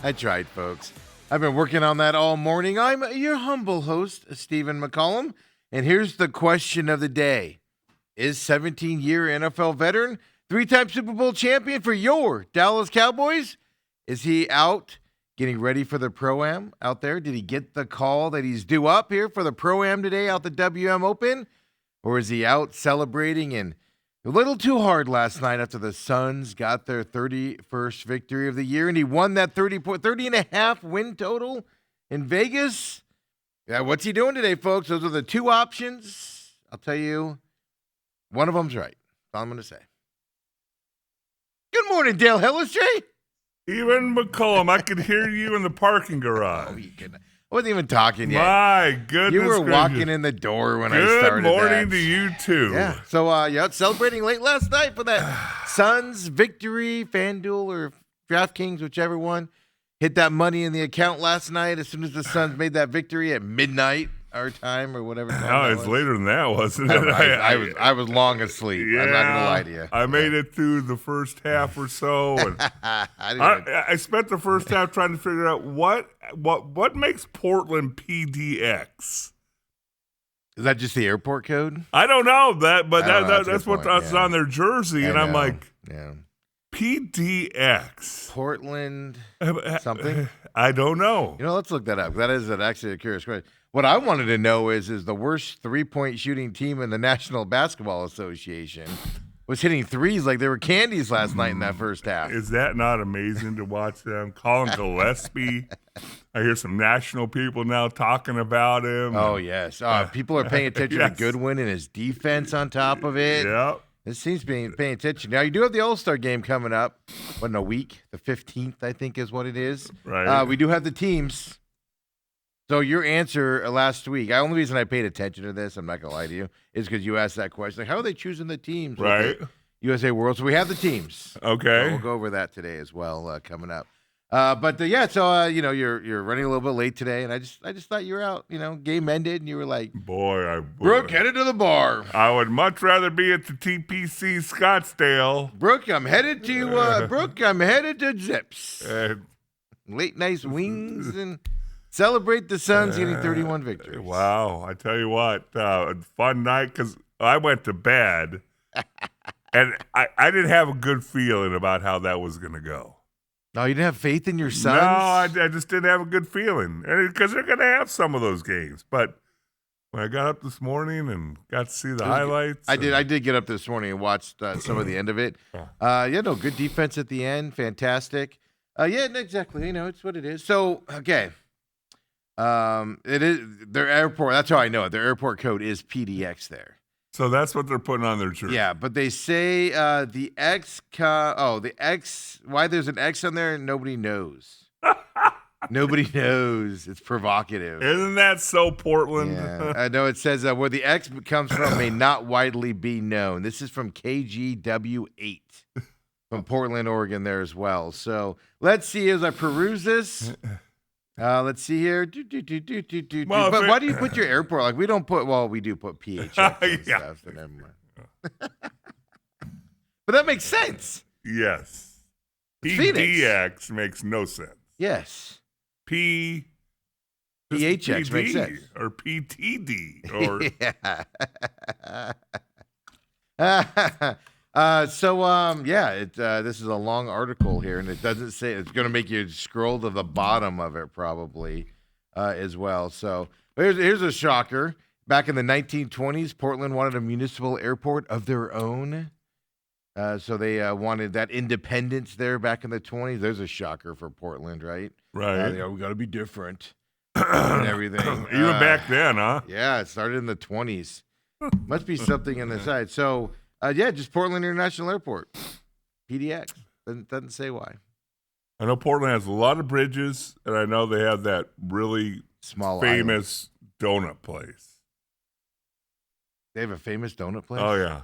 I tried, folks. I've been working on that all morning. I'm your humble host, Stephen McCollum, and here's the question of the day. Is 17-year NFL veteran, three-time Super Bowl champion for your Dallas Cowboys, is he out getting ready for the Pro-Am out there? Did he get the call that he's due up here for the Pro-Am today out the WM Open? Or is he out celebrating and a little too hard last night after the Suns got their 31st victory of the year, and he won that 30 and a half win total in Vegas? Yeah, what's he doing today, folks? Those are the two options. I'll tell you, one of them's right. That's all I'm going to say. Good morning, Dale Hillistry. Even McCollum, I could hear you in the parking garage. Oh, you couldn't. I wasn't even talking yet. My goodness. You were gracious. walking in the door when I started. Good morning that. to you, too. Yeah. So, celebrating late last night for that Suns victory, FanDuel or DraftKings, whichever one. Hit that money in the account last night as soon as the Suns made that victory at midnight, our time, or whatever. No, it's later than that, wasn't it? I was long asleep. Yeah, I'm not going to lie to you. I made it through the first half or so. And I spent the first half trying to figure out what makes Portland PDX. Is that just the airport code? I don't know that, but that's what that's on their jersey, and I'm like, yeah. PDX. Portland something? I don't know. Let's look that up. That is actually a curious question. What I wanted to know is the worst three-point shooting team in the National Basketball Association was hitting threes like they were candies last night in that first half. Is that not amazing to watch them? Colin Gillespie. I hear some national people now talking about him. Oh, yes. People are paying attention to Goodwin and his defense on top of it. Yep. It seems paying attention. Now, you do have the All-Star game coming up, in a week? The 15th, I think, is what it is. Right. We do have the teams. So your answer last week, the only reason I paid attention to this, I'm not going to lie to you, is because you asked that question. Like, how are they choosing the teams? Right. USA World. So we have the teams. Okay. So we'll go over that today as well coming up. You're running a little bit late today, and I just thought you were out. Game ended, and you were like, Brooke, headed to the bar. I would much rather be at the TPC Scottsdale. Brooke, I'm headed to Zips. Late night wings and celebrate the Suns getting 31 victories. Wow. I tell you what, fun night because I went to bed, and I didn't have a good feeling about how that was going to go. No, you didn't have faith in your Suns? No, I just didn't have a good feeling because they're going to have some of those games. But when I got up this morning and got to see the highlights. I did get up this morning and watched some of the end of it. Good defense at the end. Fantastic. Exactly. It's what it is. So, okay. It is their airport. That's how I know it. Their airport code is PDX there. So that's what they're putting on their jersey. Yeah, but they say the X. The X. Why there's an X on there? Nobody knows. Nobody knows. It's provocative. Isn't that so Portland? Yeah, I know. It says where the X comes from may not widely be known. This is from KGW8 from Portland, Oregon. There as well. So let's see as I peruse this. Let's see here. Well, but why do you put your airport? Like we don't put. Well, we do put PHX and stuff. So never mind. But that makes sense. Yes. Phoenix. PDX makes no sense. Yes. PHX makes sense. Or PTD or this is a long article here, and it doesn't say. It's going to make you scroll to the bottom of it probably as well. So here's a shocker. Back in the 1920s, Portland wanted a municipal airport of their own. So they wanted that independence there back in the 20s. There's a shocker for Portland, right? Right. We got to be different and everything. Even back then, huh? Yeah, it started in the 20s. Must be something on the side. So, just Portland International Airport. PDX. Doesn't say why. I know Portland has a lot of bridges, and I know they have that really famous donut place. They have a famous donut place? Oh, yeah.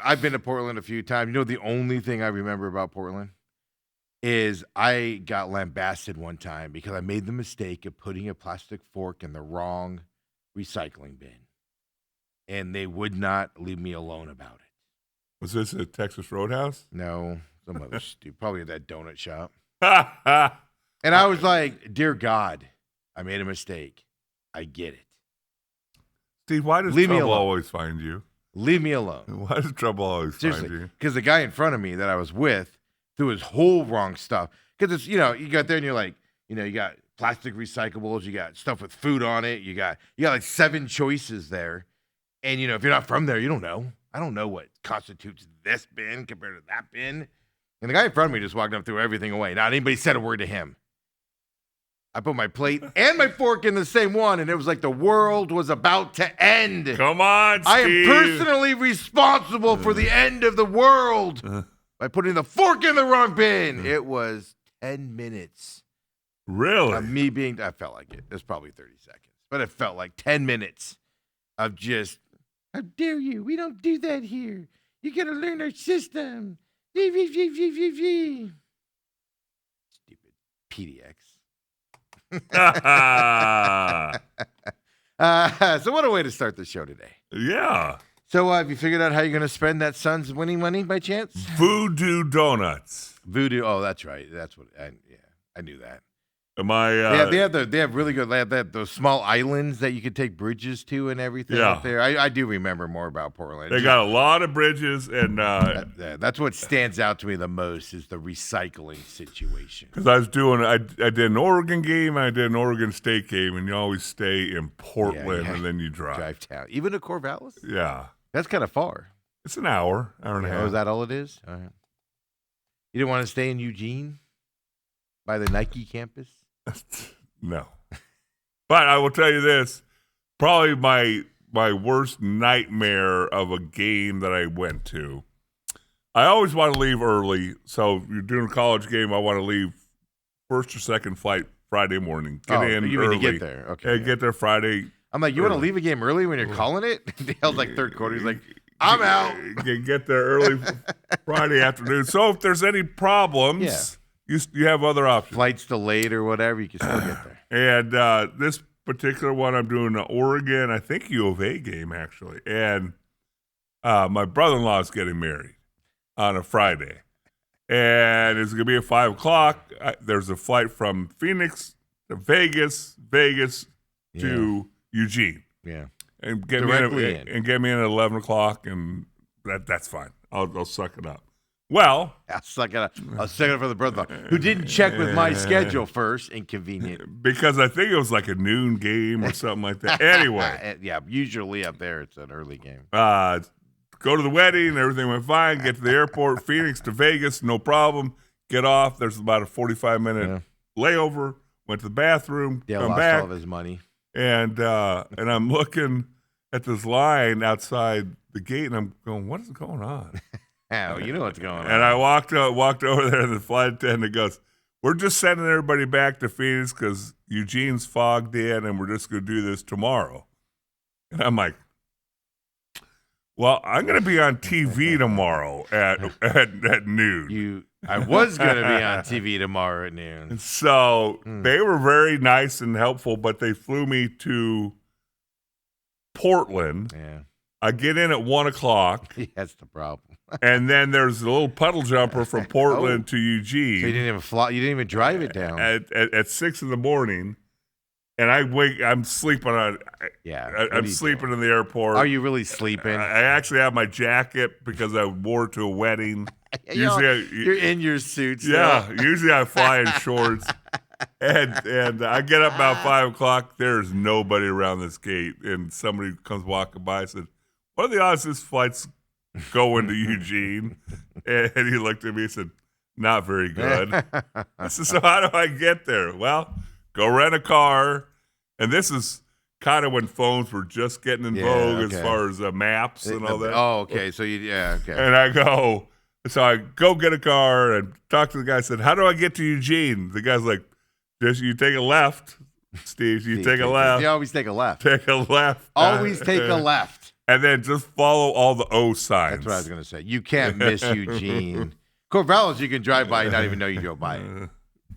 I've been to Portland a few times. The only thing I remember about Portland is I got lambasted one time because I made the mistake of putting a plastic fork in the wrong recycling bin. And they would not leave me alone about it. Was this at Texas Roadhouse? No, some other stupid, probably at that donut shop. And I was like, dear God, I made a mistake. I get it. Steve, why does Leave me trouble alone. always find you? Leave me alone. Why does trouble always find Seriously, you? because the guy in front of me that I was with threw his whole wrong stuff. Because it's, you got there and you're like, you got plastic recyclables, you got stuff with food on it, you got like 7 choices there. And, if you're not from there, you don't know. I don't know what constitutes this bin compared to that bin. And the guy in front of me just walked up, threw everything away. Not anybody said a word to him. I put my plate and my fork in the same one, and it was like the world was about to end. Come on, Steve. I am personally responsible for the end of the world by putting the fork in the wrong bin. It was 10 minutes Really? of me being, I felt like it. It was probably 30 seconds, but it felt like 10 minutes of just, how dare you? We don't do that here. You got to learn our system. Stupid PDX. So what a way to start the show today. Yeah. So have you figured out how you're going to spend that Suns winning money by chance? Voodoo Donuts. Voodoo. Oh, that's right. That's what. I knew that. Am I? They have really good. They have those small islands that you could take bridges to and everything Yeah. up there. I do remember more about Portland. They got a lot of bridges, and That's what stands out to me the most is the recycling situation. because I was doing, I did an Oregon game, I did an Oregon State game, and you always stay in Portland, Yeah. and then you drive. Drive town, even to Corvallis. Yeah, That's kind of far. it's an hour and a half. Oh, is that all it is? All right. You didn't want to stay in Eugene by the Nike campus? No, but I will tell you this: probably my worst nightmare of a game that I went to. I always want to leave early, so if you're doing a college game, I want to leave first or second flight Friday morning. Get in you early. mean to get there? Okay. Yeah, get there Friday. I'm like, you want to early. leave a game early when you're calling it? Dale's like third quarter. He's like, I'm out. Get there early Friday afternoon. So if there's any problems, you have other options. Flight's delayed or whatever, you can still get there. And this particular one, I'm doing an Oregon, I think U of A game actually. And my brother-in-law is getting married on a Friday, and it's gonna be at 5:00. There's a flight from Phoenix to Vegas to Eugene, Yeah. and get Directly me in. and get me in at 11:00, and that's fine. I'll suck it up. Well, I'll suck it up for the brother who didn't check with my schedule first. Inconvenient. because I think it was like a noon game or something like that. Anyway, Yeah, usually up there it's an early game. go to the wedding. Everything went fine. Get to the airport, Phoenix to Vegas, no problem. Get off. There's about a 45-minute layover. Went to the bathroom. Dale come lost back, all of his money. and I'm looking at this line outside the gate, and I'm going, "What is going on?" Oh, you know what's going on. And I walked over there, and the flight attendant goes, "We're just sending everybody back to Phoenix because Eugene's fogged in, and we're just going to do this tomorrow." And I'm like, "Well, I'm going to be on TV tomorrow at noon." I was going to be on TV tomorrow at noon. And so they were very nice and helpful, but they flew me to Portland. Yeah. I get in at 1:00. That's the problem. And then there's a little puddle jumper from Portland to Eugene. So you didn't even fly. You didn't even drive it down. at 6 a.m, and I'm sleeping on. I'm sleeping in the airport. Are you really sleeping? I actually have my jacket because I wore it to a wedding. You're in your suit. Still. Yeah, usually I fly in shorts. And I get up about 5:00. There's nobody around this gate, and somebody comes walking by and said, "What are the odds this flight's going to Eugene?" And he looked at me and said, "Not very good." I said, "So how do I get there?" "Well, go rent a car." And this is kind of when phones were just getting in vogue as far as maps and all that. Oh, okay. So okay. And so I go get a car and talk to the guy. I said, "How do I get to Eugene?" The guy's like, "Just you take a left, Steve. You take a left. You always take a left. Take a left. Always take a left." And then just follow all the O signs. That's what I was going to say. You can't miss Eugene. Corvallis, you can drive by and not even know you drove by it.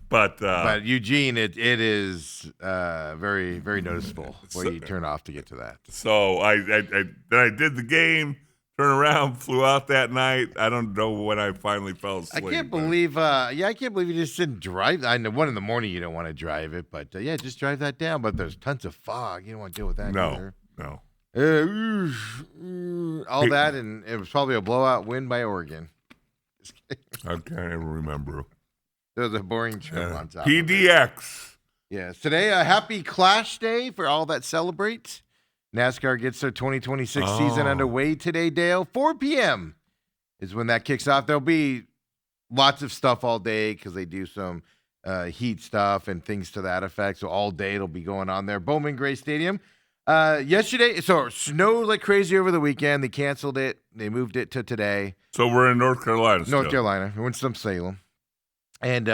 But Eugene, it is very, very noticeable where you turn off to get to that. So I did the game, Turned around, flew out that night. I don't know when I finally fell asleep. I can't believe you just didn't drive. I know 1 a.m. you don't want to drive it, but just drive that down. But there's tons of fog. You don't want to deal with that either. No. All that, and it was probably a blowout win by Oregon. I can't even remember. There was a boring trip on top. PDX. Yes. Today, a happy Clash Day for all that celebrate. NASCAR gets their 2026 season underway today, Dale. 4 p.m. is when that kicks off. There'll be lots of stuff all day because they do some heat stuff and things to that effect. So all day it'll be going on there. Bowman Gray Stadium. Yesterday, so it snowed like crazy over the weekend. They canceled it. They moved it to today. So we're in North Carolina still. North Carolina. Winston-Salem. And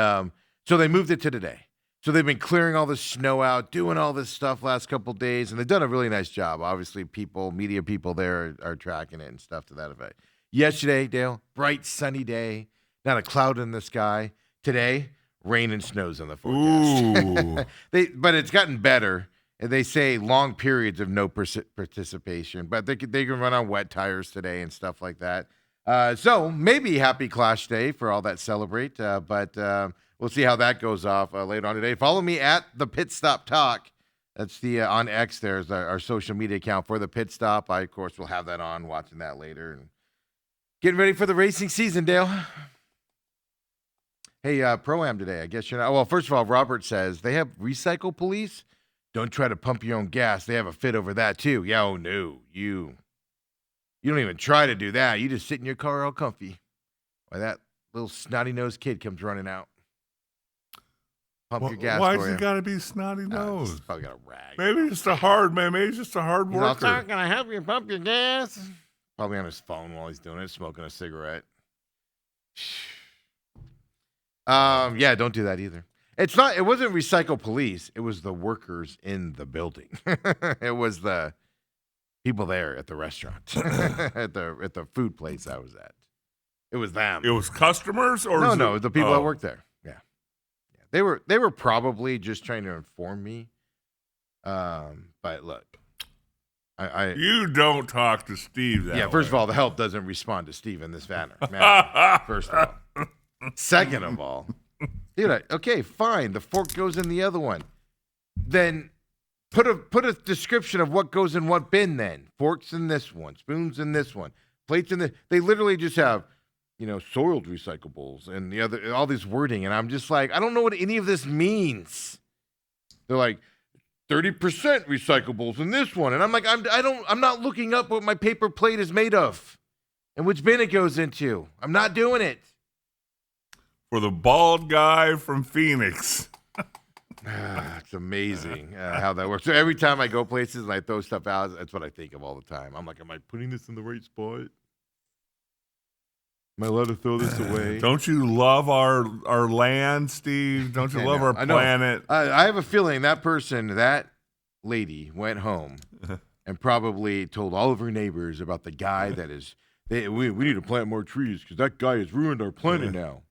so they moved it to today. So they've been clearing all the snow out, doing all this stuff last couple of days, and they've done a really nice job. Obviously, media people there are tracking it and stuff to that effect. Yesterday, Dale, bright, sunny day, not a cloud in the sky. Today, rain and snows on the forecast. But it's gotten better. They say long periods of no participation, but they can run on wet tires today and stuff like that. So maybe happy Clash Day for all that celebrate, but we'll see how that goes off later on today. Follow me at the Pit Stop Talk. That's the on X. There's our social media account for the Pit Stop. I, of course, will have that on, watching that later. And getting ready for the racing season, Dale. Hey, Pro-Am today. I guess you're not. Well, first of all, Robert says they have recycle police. Don't try to pump your own gas. They have a fit over that, too. Yeah, oh, no. You don't even try to do that. You just sit in your car all comfy while that little snotty-nosed kid comes running out. Pump your gas Why for has you. He got to be snotty-nosed? Probably got a rag. Maybe just a hard man. Maybe he's just a hard He's worker. also, can I help you pump your gas? Probably on his phone while he's doing it, smoking a cigarette. Yeah, don't do that either. It wasn't recycle police. It was the workers in the building. It was the people there at the restaurant, at the food place I was at. It was them. It was customers, or no, the people that worked there. Yeah. They were probably just trying to inform me. But look, you don't talk to Steve that way. First of all, the help doesn't respond to Steve in this manner. First of all. Second of all, dude, okay, fine. The fork goes in the other one. Then put a description of what goes in what bin then. Forks in this one, spoons in this one, plates in this. They literally just have, soiled recyclables and the other, all this wording. And I'm just like, I don't know what any of this means. They're like 30% recyclables in this one. And I'm like, I'm not looking up what my paper plate is made of and which bin it goes into. I'm not doing it. For the bald guy from Phoenix. It's amazing how that works. So every time I go places and I throw stuff out, that's what I think of all the time. I'm like, am I putting this in the right spot? Am I allowed to throw this away? Don't you love our land, Steve? Don't you love our planet? I have a feeling that lady went home and probably told all of her neighbors about the guy that is, we need to plant more trees because that guy has ruined our planet now.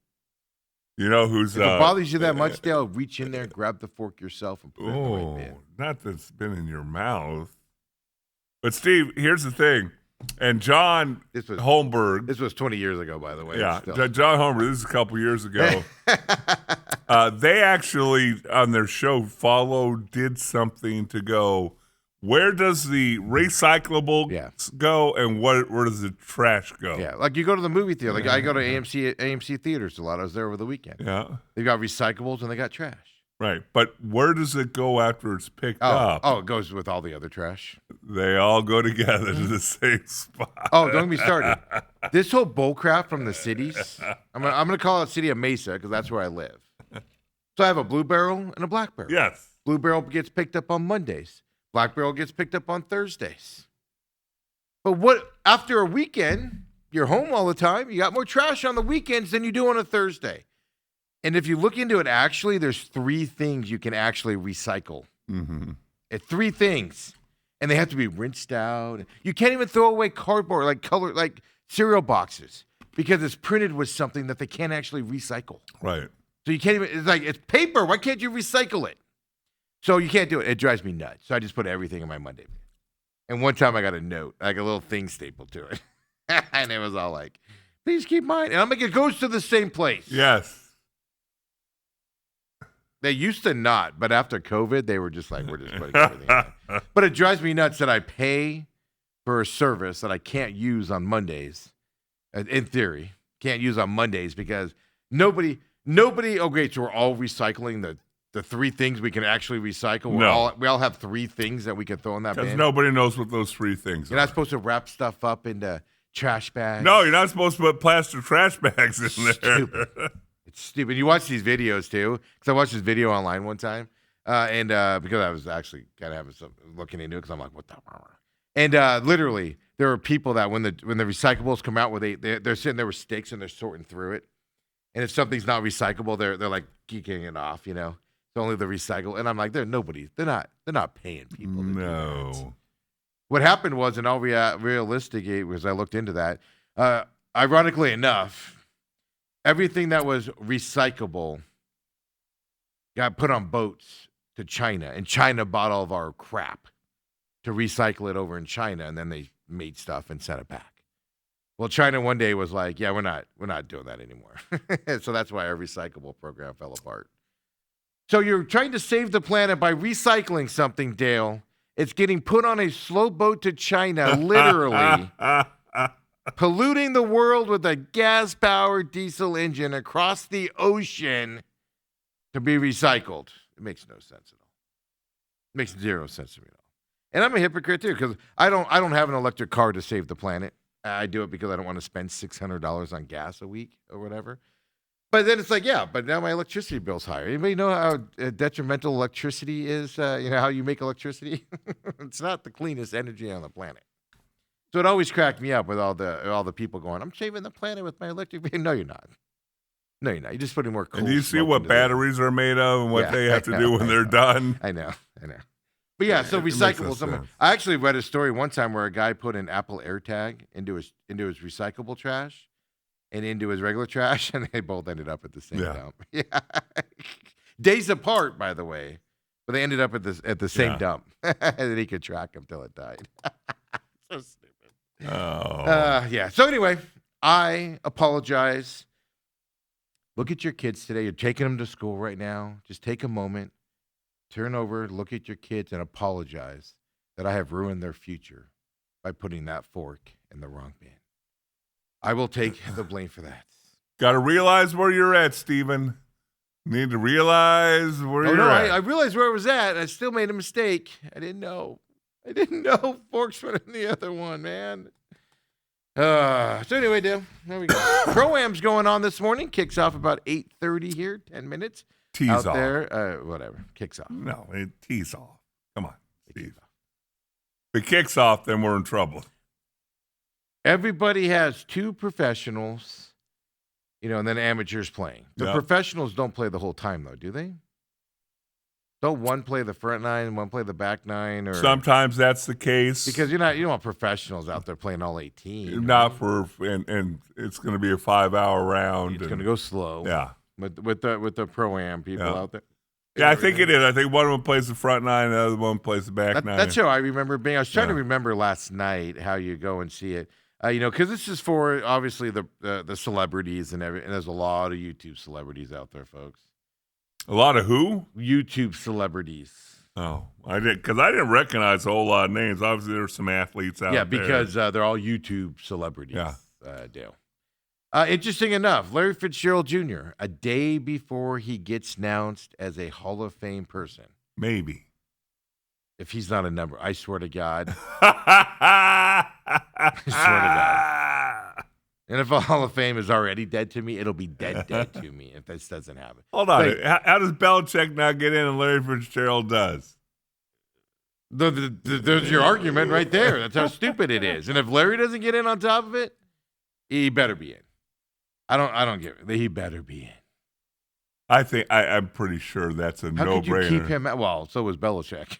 You know who's... If it bothers you that much, Dale, reach in there, grab the fork yourself, and put it in the right bin. Not that's been in your mouth. But, Steve, here's the thing. And John Holmberg... This was 20 years ago, by the way. Yeah, John Holmberg, this is a couple years ago. They actually, on their show, did something to go... Where does the recyclable go, and where does the trash go? Yeah, like you go to the movie theater. Like I go to AMC theaters a lot. I was there over the weekend. Yeah, they got recyclables and they got trash. Right, but where does it go after it's picked up? Oh, it goes with all the other trash. They all go together to the same spot. Oh, don't get me started. This whole bullcrap from the cities. I'm gonna call it City of Mesa because that's where I live. So I have a blue barrel and a black barrel. Yes, blue barrel gets picked up on Mondays. Black barrel gets picked up on Thursdays. But what after a weekend, you're home all the time, you got more trash on the weekends than you do on a Thursday. And if you look into it, actually, there's 3 things you can actually recycle. Mm-hmm. 3 things. And they have to be rinsed out. You can't even throw away cardboard, like cereal boxes, because it's printed with something that they can't actually recycle. Right. So you can't even, it's paper. Why can't you recycle it? So you can't do it. It drives me nuts. So I just put everything in my Monday bin. And one time I got a note, like a little thing stapled to it. And it was all like, please keep mine. And I'm like, it goes to the same place. Yes. They used to not, but after COVID, they were just like, we're just putting everything in there. But it drives me nuts that I pay for a service that I can't use on Mondays, in theory, can't use on Mondays because nobody, okay, so we're all recycling the three things we can actually recycle. We all have three things that we can throw in that bin. Because nobody knows what those three things You're are. not supposed to wrap stuff up into trash bags. No, you're not supposed to put plastic trash bags in there. Stupid. It's stupid. You watch these videos too, because I watched this video online one time, and because I was actually kind of having some looking into it, because I'm like, what the? And literally, there are people that when the recyclables come out, where they're sitting there with sticks and they're sorting through it, and if something's not recyclable, they're like geeking it off, It's only the recycle, and I'm like, they're not paying people. To do that. What happened was, in all realistic, was I looked into that. Ironically enough, everything that was recyclable got put on boats to China, and China bought all of our crap to recycle it over in China, and then they made stuff and sent it back. Well, China one day was like, yeah, we're not doing that anymore. So that's why our recyclable program fell apart. So you're trying to save the planet by recycling something, Dale. It's getting put on a slow boat to China, literally. Polluting the world with a gas-powered diesel engine across the ocean to be recycled. It makes no sense at all. It makes zero sense to me at all. And I'm a hypocrite too, because I don't have an electric car to save the planet. I do it because I don't want to spend $600 on gas a week or whatever. But then it's like, yeah, but now my electricity bill's higher. Anybody know how detrimental electricity is? How you make electricity? It's not the cleanest energy on the planet. So it always cracked me up with all the people going, I'm saving the planet with my electric vehicle. No, you're not. No, you're not. You're just putting more coal. And do you see what batteries are made of and what they have to do when they're done? I know. But yeah, so recyclables. I actually read a story one time where a guy put an Apple AirTag into his recyclable trash and into his regular trash, and they both ended up at the same dump. Yeah. Days apart, by the way. But they ended up at the same dump. And then he could track them till it died. So stupid. Oh. Yeah. So anyway, I apologize. Look at your kids today. You're taking them to school right now. Just take a moment, turn over, look at your kids, and apologize that I have ruined their future by putting that fork in the wrong bin. I will take the blame for that. Got to realize where you're at, Stephen. Need to realize where you're at. I realized where I was at. I still made a mistake. I didn't know forks went in the other one, man. So anyway, Dale, there we go. Pro-Am's going on this morning. Kicks off about 8:30 here, 10 minutes. Tease out off. there. Whatever. Kicks off. No, it tees off. Come on, Steve. If it kicks off, then we're in trouble. Everybody has two professionals, and then amateurs playing. The professionals don't play the whole time, though, do they? Don't one play the front nine and one play the back nine? Or Sometimes that's the case. Because you don't want professionals out there playing all 18. Not for and it's going to be a 5-hour round. It's going to go slow. Yeah. With the Pro-Am people out there. Yeah, I think it is. I think one of them plays the front nine, the other one plays the back nine. That's how I remember being. I was trying to remember last night how you go and see it. Because this is for obviously the celebrities and everything. And there's a lot of YouTube celebrities out there, folks. A lot of who? YouTube celebrities. Oh, I didn't recognize a whole lot of names. Obviously, there's some athletes out there. Yeah, because they're all YouTube celebrities. Yeah. Dale. Interesting enough, Larry Fitzgerald Jr., a day before he gets announced as a Hall of Fame person. Maybe. If he's not a number, I swear to God. I swear to God. NFL Hall of Fame is already dead to me. It'll be dead to me if this doesn't happen. Hold on. How does Belichick not get in and Larry Fitzgerald does? There's your argument right there. That's how stupid it is. And if Larry doesn't get in on top of it, he better be in. I don't get it. He better be in. I think I'm pretty sure that's a no-brainer. How could you keep him out? Well, so was Belichick.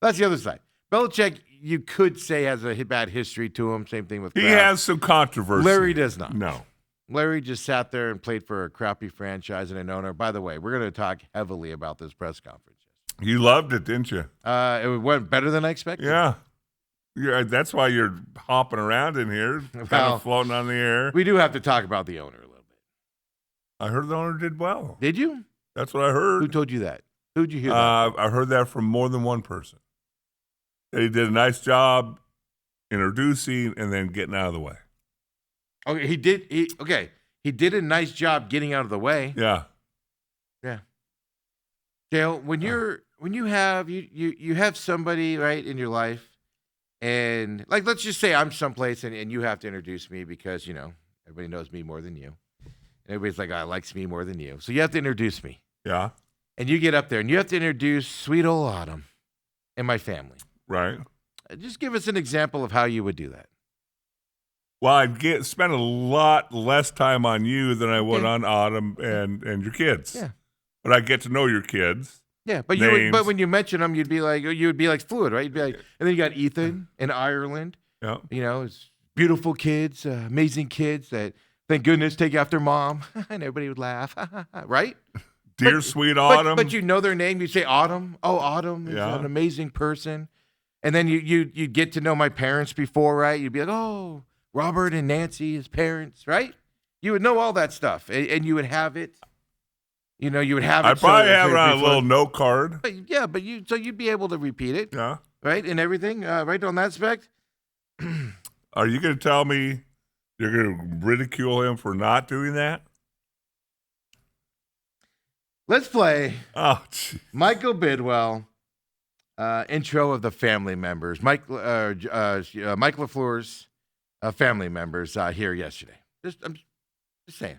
That's the other side. Belichick, you could say, has a bad history to him. Same thing with Kraft. He has some controversy. Larry does not. No. Larry just sat there and played for a crappy franchise and an owner. By the way, we're going to talk heavily about this press conference. You loved it, didn't you? It went better than I expected. Yeah. That's why you're hopping around in here, kind Well, of floating on the air. We do have to talk about the owner a little bit. I heard the owner did well. Did you? That's what I heard. Who told you that? Who'd you hear that? I heard that from more than one person. That he did a nice job introducing and then getting out of the way. Okay, he did. He did a nice job getting out of the way. Yeah. Dale, when you have somebody right in your life, and like let's just say I'm someplace and you have to introduce me because everybody knows me more than you. Everybody's like, likes me more than you, so you have to introduce me. Yeah. And you get up there and you have to introduce sweet old Autumn and my family. Right. Just give us an example of how you would do that. Well, I'd spend a lot less time on you than I would on Autumn and your kids. Yeah. But I get to know your kids. Yeah, but but when you mention them, you would be like fluid, right? You'd be like, and then you got Ethan in Ireland. Yeah. It's beautiful kids, amazing kids that thank goodness take after mom, and everybody would laugh, right? Dear sweet Autumn. But you know their name. You say Autumn. Oh, Autumn is an amazing person. And then you get to know my parents before, right? You'd be like, oh, Robert and Nancy, his parents, right? You would know all that stuff, and you would have it. You would have it. I'd probably have it on a little note card. But you'd be able to repeat it. Yeah. Right? And everything, right on that spec. Are you going to tell me you're going to ridicule him for not doing that? Let's play geez. Michael Bidwell, intro of the family members. Mike LaFleur's family members here yesterday. I'm just saying.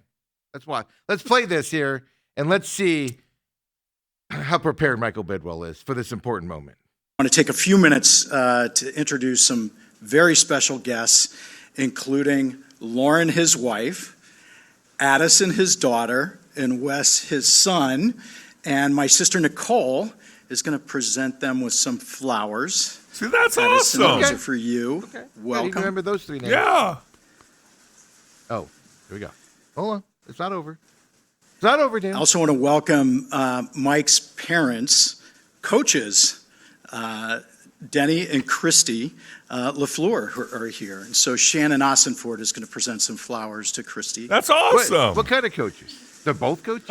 That's why. Let's play this here, and let's see how prepared Michael Bidwell is for this important moment. I want to take a few minutes to introduce some very special guests, including Lauren, his wife, Addison, his daughter, and Wes, his son, and my sister Nicole is going to present them with some flowers. See, that's Addison, awesome. those are for you. Okay. Welcome. You remember those three names? Yeah. Oh, here we go. Hold on. It's not over. It's not over, Dan. I also want to welcome Mike's parents, coaches, Denny and Christy LaFleur, who are here. And so Shannon Ossenford is going to present some flowers to Christy. That's awesome. What kind of coaches? They're both coaches?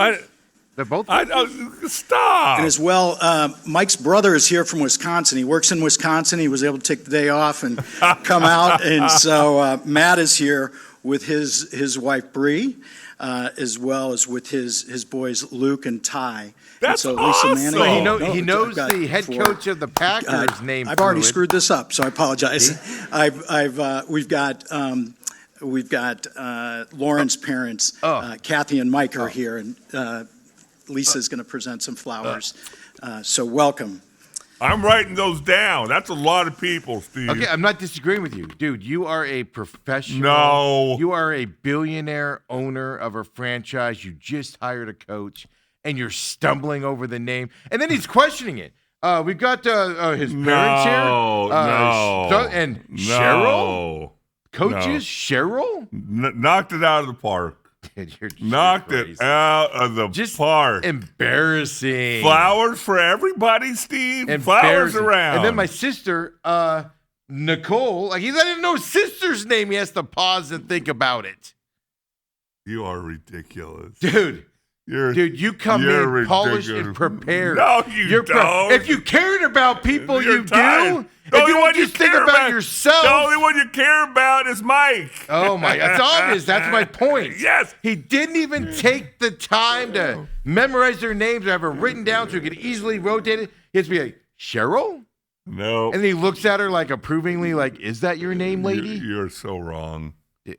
They're both coaches? Stop. And as well, Mike's brother is here from Wisconsin. He works in Wisconsin. He was able to take the day off and come out. And so Matt is here with his wife, Bree, as well as with his boys, Luke and Ty. That's and so awesome. Lisa Manning, He knows the head coach of the Packers name. I've already fluid. screwed this up, so I apologize. We've got Lauren's parents, Kathy and Mike are here, and Lisa's going to present some flowers. So welcome. I'm writing those down. That's a lot of people, Steve. Okay, I'm not disagreeing with you. Dude, you are a professional. No. You are a billionaire owner of a franchise. You just hired a coach, and you're stumbling over the name. And then he's questioning it. We've got his parents here. And Cheryl? Coaches? Cheryl? Knocked it out of the park. You're Knocked crazy. it out of the park. Embarrassing. Flowers for everybody, Steve. Flowers around. And then my sister, Nicole, I didn't know his sister's name. He has to pause and think about it. You are ridiculous. Dude, you come in ridiculous. polished and prepared. No, you don't. If you cared about people, You're you tired. do. If you don't just think about yourself. The only one you care about is Mike. Oh, my. That's obvious. That's my point. Yes. He didn't even take the time to memorize their names or have it written down so he could easily rotate it. He has to be like, Cheryl? No. And then he looks at her approvingly, is that your name, lady? You're so wrong. Yeah.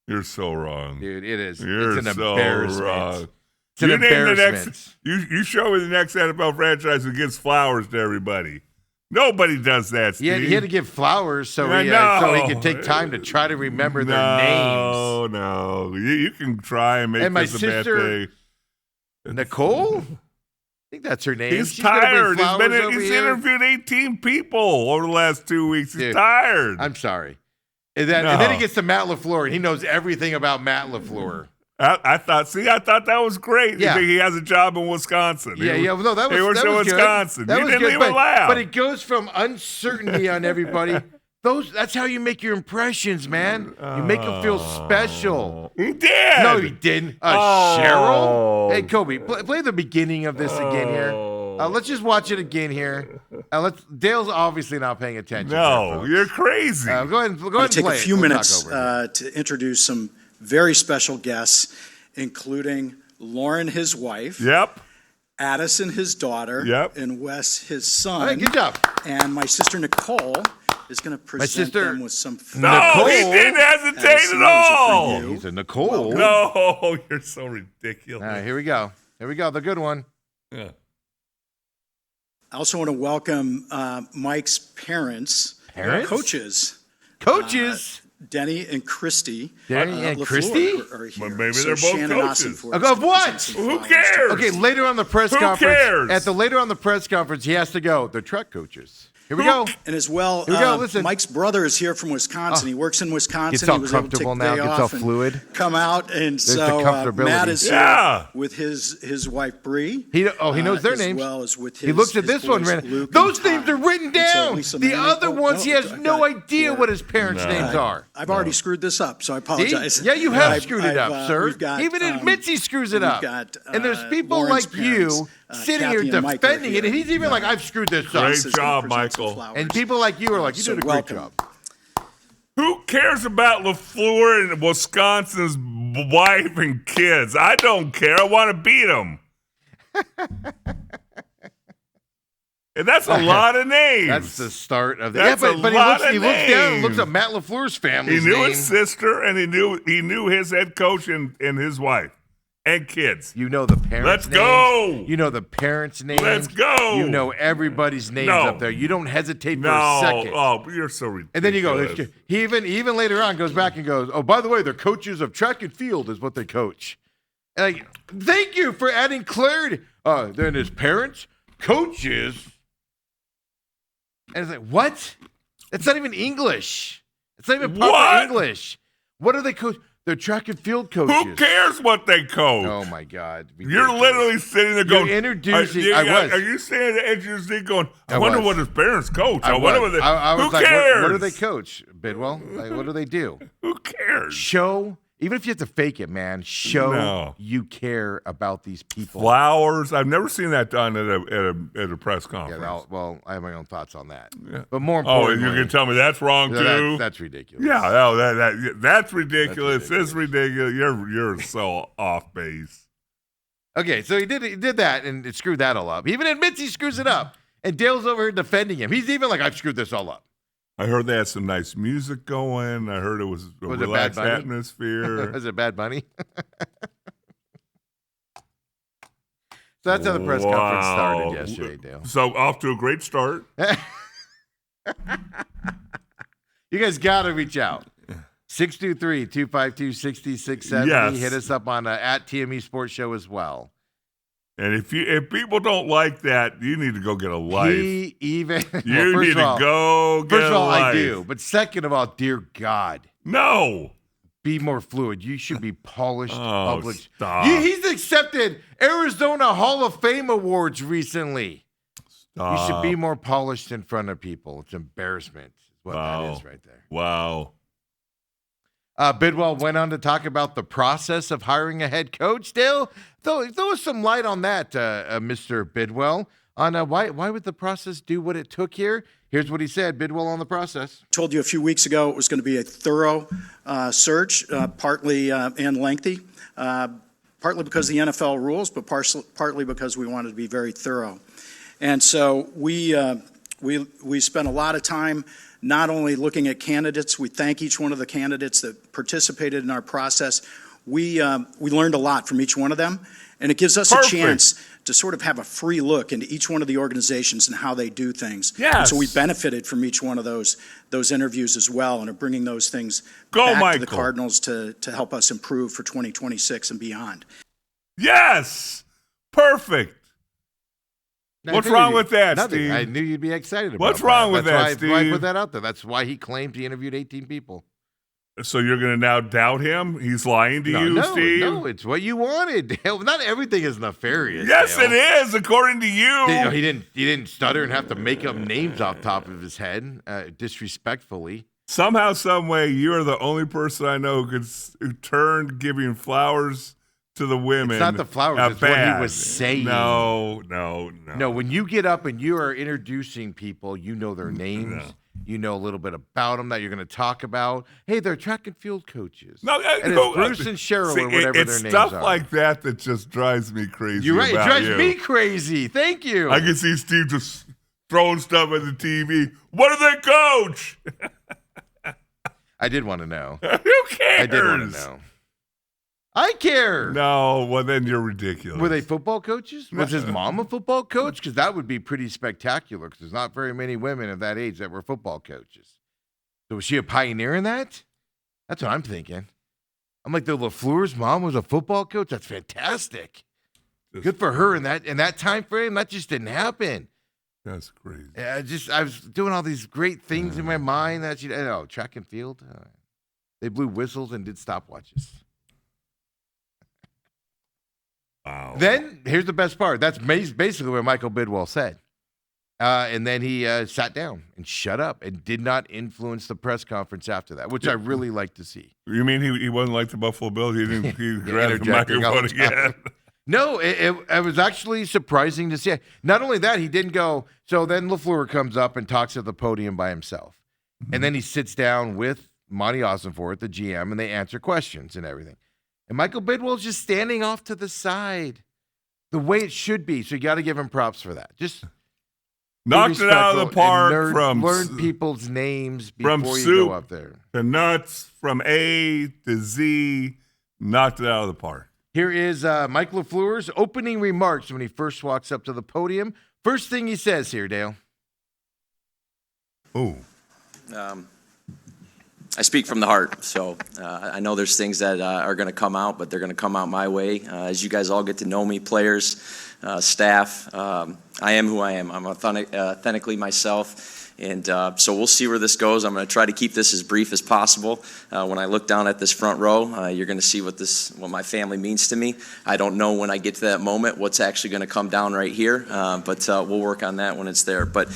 You're so wrong. Dude, it is. You're it's an so embarrassment. wrong. It's an You name the embarrassment. next. You show me the next NFL franchise who gives flowers to everybody. Nobody does that, Steve. He had to give flowers so he could take time to try to remember their names. No. You can try and make And my this a bad sister, thing. Nicole? I think that's her name. He's She's gonna bring tired. flowers He's over here. interviewed 18 people over the last 2 weeks. He's Dude, tired. I'm sorry. And then he gets to Matt LaFleur, and he knows everything about Matt LaFleur. I thought that was great. Yeah. He has a job in Wisconsin. No, that was He works in good. Wisconsin. That You was didn't good, even laugh. but it goes from uncertainty on everybody That's how you make your impressions, man. You make them feel special. He did. No, he didn't. Cheryl? Hey, Kobe, play the beginning of this again here. Let's just watch it again here. Dale's obviously not paying attention. No, you're crazy. Go ahead and play I'll take a few We'll minutes talk over it. to introduce some very special guests, including Lauren, his wife, Yep. Addison, his daughter, Yep. and Wes, his All son. right, good job. And my sister Nicole is going to present sister- them with some No, Nicole. he didn't hesitate Addison, at all. those are for you. He's a Nicole. No, you're so ridiculous. All right, here we go. Here we go. The good one. Yeah. I also want to welcome Mike's parents, Parents? coaches, Coaches. Denny and Christy. Denny and LaFleur Christy? Are here. Well, maybe So they're both Shannon coaches. Ossenford Of is gonna what? present some Who flowers. cares? Okay, later on the press Who conference. cares? Later on the press conference, he has to go. The truck coaches. Here we go. And as well, Here we go, listen. Mike's brother is here from Wisconsin. He works in Wisconsin. Gets all he was able to take comfortable the now, day gets off all and fluid. Come out, and the so comfortability. Matt is Yeah. here with his wife Bree. He knows their as names. well as with his. He looks at his this one, boys, man. Luke Those and Ty. names are written And so down. Lisa The Manning- other oh, ones, he has I've no got idea four. what his parents' names are. I've already screwed this up, so I apologize. Yeah, you have I've- screwed it I've, up, sir. we've got, he even admits he screws it we've up. got, And there's people Lauren's like you parents, sitting Kathy here and Mike are defending it, here. and he's even like, I've screwed this up. Great Lisa's gonna job, present some Michael. flowers. And people like you are like, you So did a great welcome. job. Who cares about LaFleur and Wisconsin's wife and kids? I don't care. I want to beat them. And that's a lot of names. That's the start of the. That's yeah, a but lot he of looks down and names. looks at Matt LaFleur's family. He knew name. his sister, and he knew his head coach and his wife and kids. You know the parents' Let's names. go. You know the parents' names. Let's go. You know everybody's names No. up there. You don't hesitate for No, a second. oh, you're so ridiculous. And then you go. He even later on goes back and goes, "Oh, by the way, they're coaches of track and field is what they coach." And like, thank you for adding clarity. Then his parents, coaches, and it's like, what? It's not even English. It's not even proper What? English. What are they coach? They're track and field coaches. Who cares what they coach? Oh my God! You're Ridiculous. literally sitting there going, introducing- I was. Are you saying the edge of your seat going, I I wonder was. what his parents coach? I I wonder was. what they, I was who like, cares? what do they coach, Bidwell? Like, what do they do? Who cares? Show, even if you have to fake it, man, show No. you care about these people. Flowers. I've never seen that done at a press Yeah, conference. well, I have my own thoughts on that. Yeah. But more Oh, importantly, and you can tell me that's wrong yeah, too. that's ridiculous. Yeah, no, that's ridiculous. That's It's ridiculous. You're so off base. Okay, so he did that and it screwed that all up. He even admits he screws it up. And Dale's over here defending him. He's even like, I've screwed this all up. I heard they had some nice music going. I heard it was a Was it Bad relaxed Bunny? atmosphere. Is it Bad Bunny? So that's how the press conference started Wow. yesterday, Dale. So off to a great start. You guys got to reach out. 623-252-6670. Yes. Hit us up on at TME Sports Show as well. And if people don't like that, you need to go get a life. He even You well, need to go get First of a all, life. I do. But second of all, dear God, No. be more fluid. You should be polished. Oh, public. stop. He's accepted Arizona Hall of Fame awards recently. You should be more polished in front of people. It's embarrassment. Is what that is right there. Wow. Bidwell went on to talk about the process of hiring a head coach. Dale, throw us some light on that, Mr. Bidwell, on why would the process do what it took here? Here's what he said, Bidwell, on the process. Told you a few weeks ago it was going to be a thorough search, partly and lengthy, partly because of the NFL rules, but partly because we wanted to be very thorough. And so we spent a lot of time not only looking at candidates. We thank each one of the candidates that participated in our process. We learned a lot from each one of them, and it gives us Perfect. a chance to sort of have a free look into each one of the organizations and how they do things. Yes. And so we benefited from each one of those interviews as well, and are bringing those things Go, back to Michael. the Cardinals to help us improve for 2026 and beyond. Yes. Perfect. What's wrong with that, Nothing. Steve? I knew you'd be excited about What's wrong with That's that, why I Steve? put that out there. That's why he claimed he interviewed 18 people. So you're going to now doubt him? He's lying to you, Steve? No, it's what you wanted. Dale. Not everything is nefarious. Yes, Dale. it is, according to you. He didn't stutter and have to make up names off top of his head disrespectfully. Somehow, some way, you are the only person I know who turned giving flowers to the women. It's not the flowers, it's what he was saying. No. No, when you get up and you are introducing people, you know their names. No. You know a little bit about them that you're going to talk about. Hey, they're track and field coaches. No, and it's Bruce and Cheryl or whatever their names are. It's stuff like that that just drives me crazy. You're right. It drives you. me crazy. Thank you. I can see Steve just throwing stuff at the TV. What do they coach? I did want to know. Who cares? I did want to know. I care. No, well, then you're ridiculous. Were they football coaches? Was his mom a football coach? Because that would be pretty spectacular because there's not very many women of that age that were football coaches. So was she a pioneer in that? That's what I'm thinking. I'm like, the LaFleur's mom was a football coach? That's fantastic. Good for her in that time frame. That just didn't happen. That's crazy. I was doing all these great things in my mind that track and field. They blew whistles and did stopwatches. Wow. Then here's the best part. That's basically what Michael Bidwell said. And then he sat down and shut up and did not influence the press conference after that, which I really like to see. You mean he wasn't like the Buffalo Bills? He didn't grab the Interjecting all microphone the time. again? No, it was actually surprising to see. Not only that, he didn't go. So then LaFleur comes up and talks at the podium by himself. And then he sits down with Monty Ossenfort, the GM, and they answer questions and everything. And Michael Bidwell's just standing off to the side the way it should be. So you got to give him props for that. Just knocked it out of the park learn people's names before you go up there. The nuts from A to Z, knocked it out of the park. Here is Mike LaFleur's opening remarks when he first walks up to the podium. First thing he says here, Dale. Ooh. I speak from the heart, so I know there's things that are going to come out, but they're going to come out my way. As you guys all get to know me, players, staff, I am who I am. I'm authentically myself. And so we'll see where this goes. I'm going to try to keep this as brief as possible. When I look down at this front row, you're going to see what my family means to me. I don't know when I get to that moment what's actually going to come down right here, but we'll work on that when it's there. But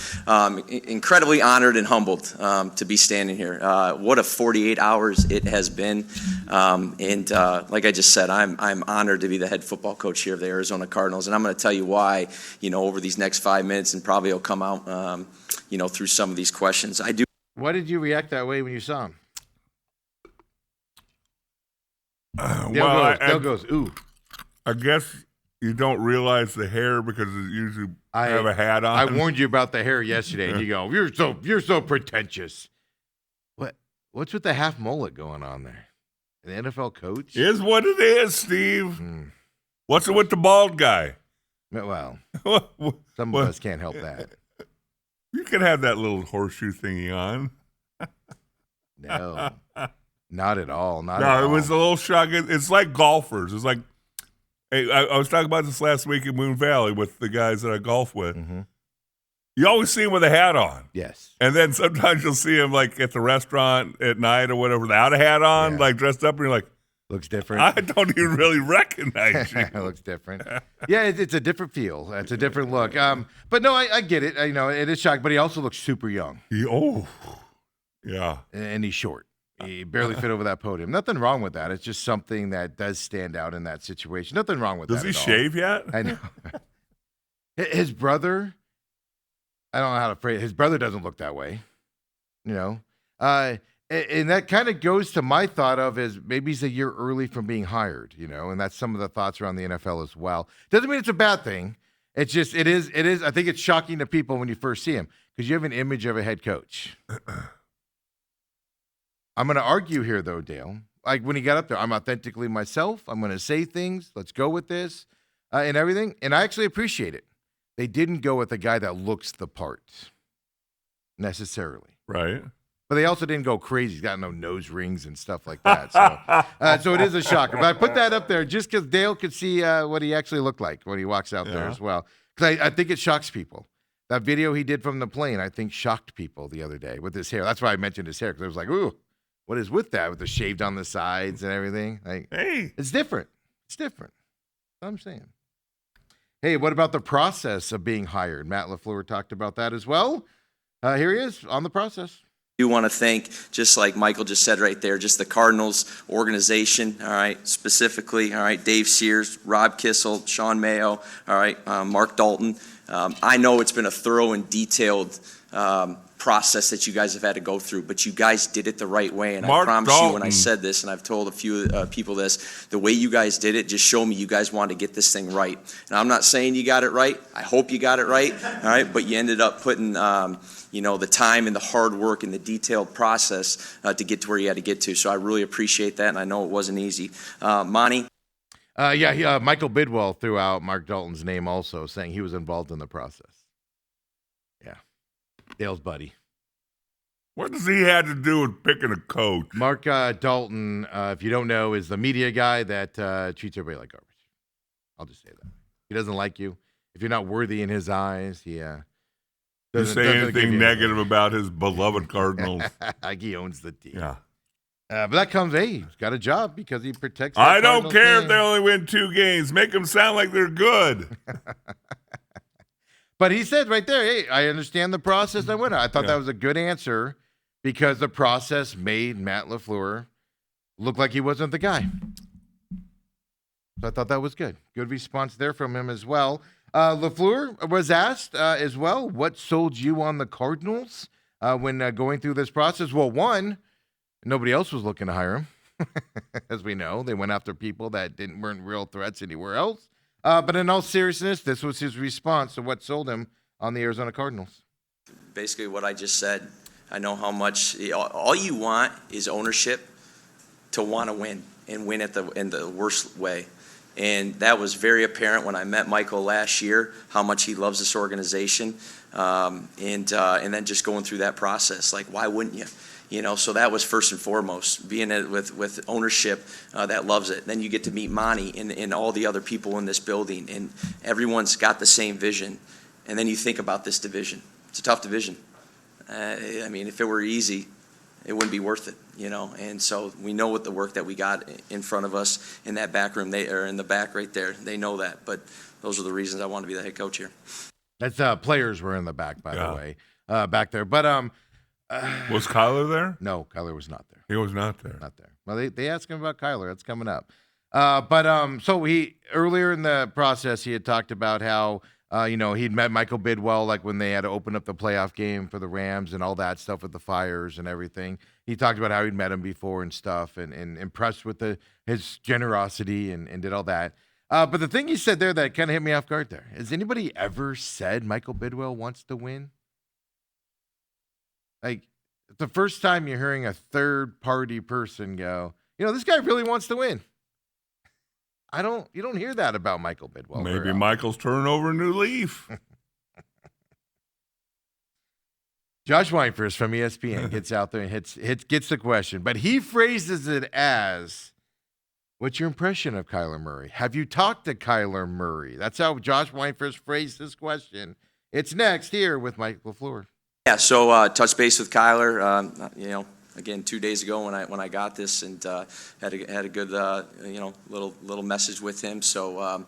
incredibly honored and humbled to be standing here. What a 48 hours it has been. And like I just said, I'm honored to be the head football coach here of the Arizona Cardinals. And I'm going to tell you why, over these next 5 minutes, and probably it'll come out, through some of these questions. Why did you react that way when you saw him? Dale goes, ooh. I guess you don't realize the hair because it usually have a hat on. I warned you about the hair yesterday, and you go, you're so pretentious. What's with the half mullet going on there? An NFL coach? Is what it is, Steve. What's it with the bald guy? Well, some of us can't help that. You can have that little horseshoe thingy on. No, not at all. It was a little shock. It's like golfers. It's like, hey, I was talking about this last week in Moon Valley with the guys that I golf with. Mm-hmm. You always see him with a hat on. Yes. And then sometimes you'll see him like at the restaurant at night or whatever without a hat on, like dressed up, and you're like, looks different. I don't even really recognize you. It looks different. Yeah, it's a different feel. It's a different look. But no, I get it. It is shocking, but he also looks super young. Yeah. And he's short. He barely fit over that podium. Nothing wrong with that. It's just something that does stand out in that situation. Nothing wrong with that. Does he shave yet? I know. His brother, I don't know how to phrase it. His brother doesn't look that way. And that kind of goes to my thought of is maybe he's a year early from being hired, and that's some of the thoughts around the NFL as well. Doesn't mean it's a bad thing. It's just, it is. I think it's shocking to people when you first see him because you have an image of a head coach. I'm going to argue here though, Dale. Like when he got up there, I'm authentically myself. I'm going to say things. Let's go with this and everything. And I actually appreciate it. They didn't go with a guy that looks the part necessarily. Right. But they also didn't go crazy. He's got no nose rings and stuff like that. So, so it is a shocker. But I put that up there just because Dale could see what he actually looked like when he walks out there as well. Because I think it shocks people. That video he did from the plane, I think, shocked people the other day with his hair. That's why I mentioned his hair, because I was like, ooh, what is with that, with the shaved on the sides and everything. Like, Hey, it's different. It's different. That's what I'm saying. Hey, what about the process of being hired? Matt LaFleur talked about that as well. Here he is on the process. do want to thank, just like Michael just said right there, just the Cardinals organization, all right, specifically, all right, Dave Sears, Rob Kissel, Sean Mayo, all right, Mark Dalton. I know it's been a thorough and detailed process that you guys have had to go through, but you guys did it the right way. And Mark I promise you, when I Dalton. said this, and I've told a few people this, the way you guys did it just showed me you guys wanted to get this thing right. And I'm not saying you got it right. I hope you got it right, all right, but you ended up putting the time and the hard work and the detailed process to get to where you had to get to. So I really appreciate that, and I know it wasn't easy. Monty? Michael Bidwell threw out Mark Dalton's name also, saying he was involved in the process. Yeah. Dale's buddy. what does he have to do with picking a coach? Mark Dalton, if you don't know, is the media guy that treats everybody like garbage. I'll just say that. He doesn't like you. If you're not worthy in his eyes, he You doesn't say give anything you negative about his beloved Cardinals? like he owns the team. Yeah. But that comes, he's got a job because he protects. that I don't Cardinals care if team. they only win 2 games. Make them sound like they're good. But he said right there, hey, I understand the process. I went. I thought that was a good answer because the process made Matt LaFleur look like he wasn't the guy. So I thought that was good. Good response there from him as well. LaFleur was asked as well, what sold you on the Cardinals when going through this process? Well, one, nobody else was looking to hire him. As we know, they went after people that weren't real threats anywhere else. But in all seriousness, this was his response to what sold him on the Arizona Cardinals. Basically what I just said. I know how much all you want is ownership to want to win and win in the worst way. And that was very apparent when I met Michael last year, how much he loves this organization, and then just going through that process. Like, why wouldn't you? So that was first and foremost, being with ownership that loves it. Then you get to meet Monty and all the other people in this building, and everyone's got the same vision. And then you think about this division. It's a tough division. If it were easy, it wouldn't be worth it, And so we know what the work that we got in front of us in that back room. They are in the back right there. They know that. But those are the reasons I want to be the head coach here. That's players were in the back, by the way, back there. But Was Kyler there? no, Kyler was not there. He was not there. Not there. Well, they asked him about Kyler. That's coming up. So he earlier in the process he had talked about how he'd met Michael Bidwell like when they had to open up the playoff game for the Rams and all that stuff with the fires and everything. He talked about how he'd met him before and stuff and impressed with his generosity and did all that. But the thing he said there that kind of hit me off guard there. Has anybody ever said Michael Bidwell wants to win? Like, it's the first time you're hearing a third-party person go, this guy really wants to win. You don't hear that about Michael Bidwell. Maybe Michael's turning over a new leaf. Josh Weinfers from ESPN gets out there and gets the question, but he phrases it as, what's your impression of Kyler Murray? Have you talked to Kyler Murray? That's how Josh Weinfers phrased this question. It's next here with Mike LaFleur. Yeah, so touch base with Kyler. Again 2 days ago when I got this and had a good little message with him. So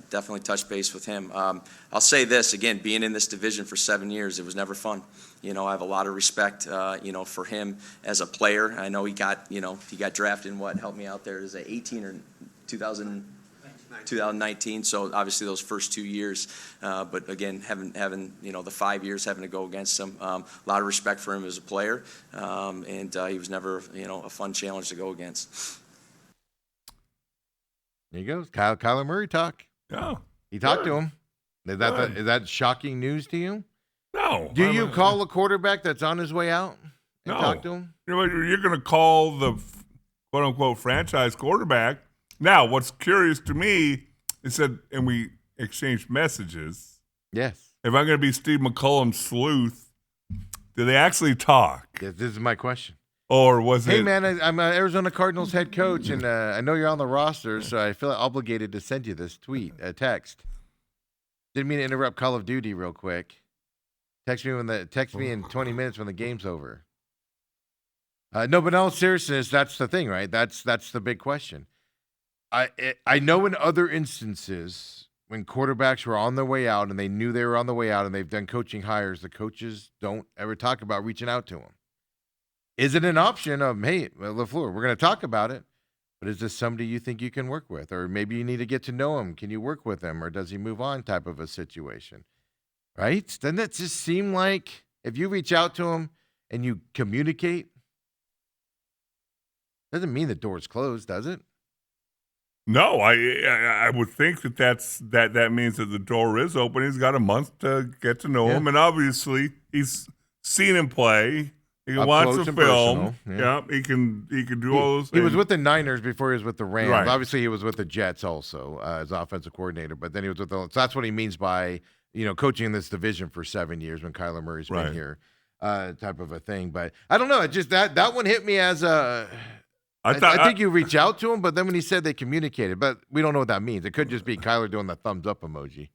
definitely touch base with him. I'll say this again: being in this division for 7 years, it was never fun. I have a lot of respect, for him as a player. I know he got drafted in what? Help me out there. Is it 18 or 2019, so obviously those first 2 years, but again, having the 5 years having to go against him, a lot of respect for him as a player, and he was never a fun challenge to go against. There you go, Kyler Murray talk. Yeah. He talked to him. Is Good. that shocking news to you? No. Do you call a quarterback that's on his way out and No. talk to him? You're going to call the quote-unquote franchise quarterback. Now, what's curious to me is that, and we exchanged messages, Yes. if I'm going to be Steve McCullum's sleuth, do they actually talk? Yes, this is my question. Or was Hey, it? man, I'm an Arizona Cardinals head coach, and I know you're on the roster, so I feel obligated to send you this text. Didn't mean to interrupt Call of Duty real quick. Text me in 20 minutes when the game's over. No, but in all seriousness, that's the thing, right? That's the big question. I know in other instances when quarterbacks were on their way out and they knew they were on the way out and they've done coaching hires, the coaches don't ever talk about reaching out to them. Is it an option of, hey, LaFleur, we're going to talk about it, but is this somebody you think you can work with? Or maybe you need to get to know him. Can you work with him? Or does he move on type of a situation? Right? Doesn't it just seem like if you reach out to him and you communicate, doesn't mean the door's closed, does it? No, I would think that means that the door is open. He's got a month to get to know him, and obviously he's seen him play. He can Up watch close the and film. personal, Yeah, he can do all those things. He was with the Niners before he was with the Rams. Right. Obviously, he was with the Jets also as offensive coordinator. But then he was with the. So that's what he means by coaching in this division for 7 years when Kyler Murray's been here, type of a thing. But I don't know. It just that one hit me as a. I think you reach out to him, but then when he said they communicated, but we don't know what that means. It could just be Kyler doing the thumbs up emoji.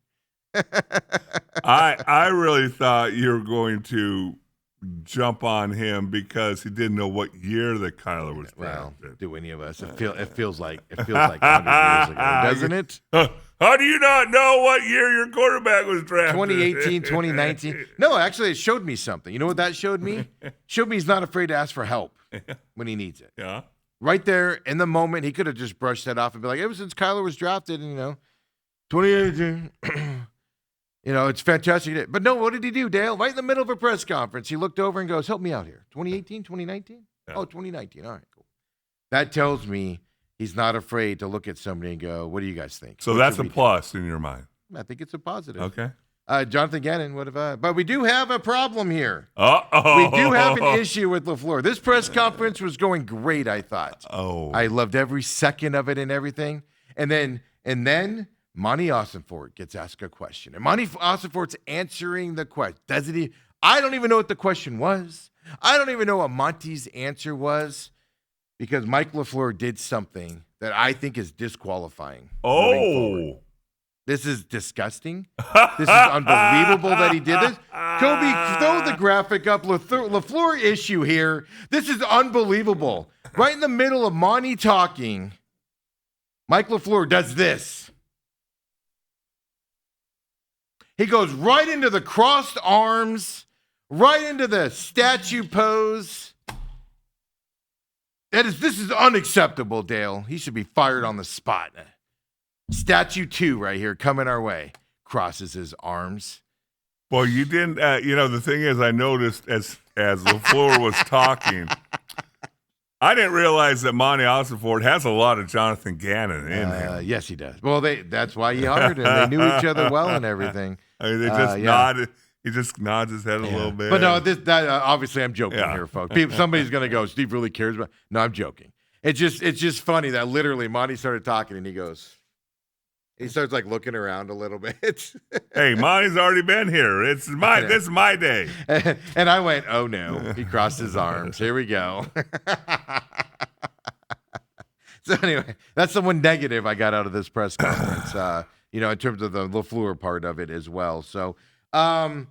I really thought you were going to jump on him because he didn't know what year that Kyler was Well, drafted. do any of us? It feels like 100 years ago, doesn't it? How do you not know what year your quarterback was drafted? 2018, 2019. No, actually, it showed me something. You know what that showed me? Showed me he's not afraid to ask for help when he needs it. Yeah. Right there in the moment, he could have just brushed that off and be like, ever since Kyler was drafted, 2018, it's fantastic. But no, what did he do, Dale? Right in the middle of a press conference, he looked over and goes, help me out here. 2018, 2019? Yeah. Oh, 2019. All right, cool. That tells me he's not afraid to look at somebody and go, what do you guys think? So What that's should a we do? plus in your mind. I think it's a positive. Okay. Jonathan Gannon, what have I? But we do have a problem here. Uh-oh. We do have an issue with LaFleur. This press conference was going great, I thought. Oh. I loved every second of it and everything. And then Monty Ossenfort gets asked a question. And Monty Ossenfort's answering the question. Doesn't he? I don't even know what the question was. I don't even know what Monty's answer was because Mike LaFleur did something that I think is disqualifying. moving forward. Oh. This is disgusting. This is unbelievable that he did this. Kobe, throw the graphic up. LaFleur issue here. This is unbelievable. Right in the middle of Monty talking, Mike LaFleur does this. He goes right into the crossed arms, right into the statue pose. This is unacceptable, Dale. He should be fired on the spot. Statue 2 right here coming our way. Crosses his arms. Well, you didn't, the thing is, I noticed as LaFleur was talking, I didn't realize that Monty Ossenfort has a lot of Jonathan Gannon in him. Yes, he does. Well, that's why he hired him. They knew each other well and everything. I mean, they just nodded. He just nods his head a little bit. But no, obviously I'm joking here, folks. Somebody's going to go, Steve really cares about. No, I'm joking. It's just funny that literally Monty started talking and he starts like looking around a little bit. Hey, Monty's already been here. This is my day. And I went, oh no. He crossed his arms. Here we go. So anyway, that's the one negative I got out of this press conference, in terms of the LaFleur part of it as well. So, okay,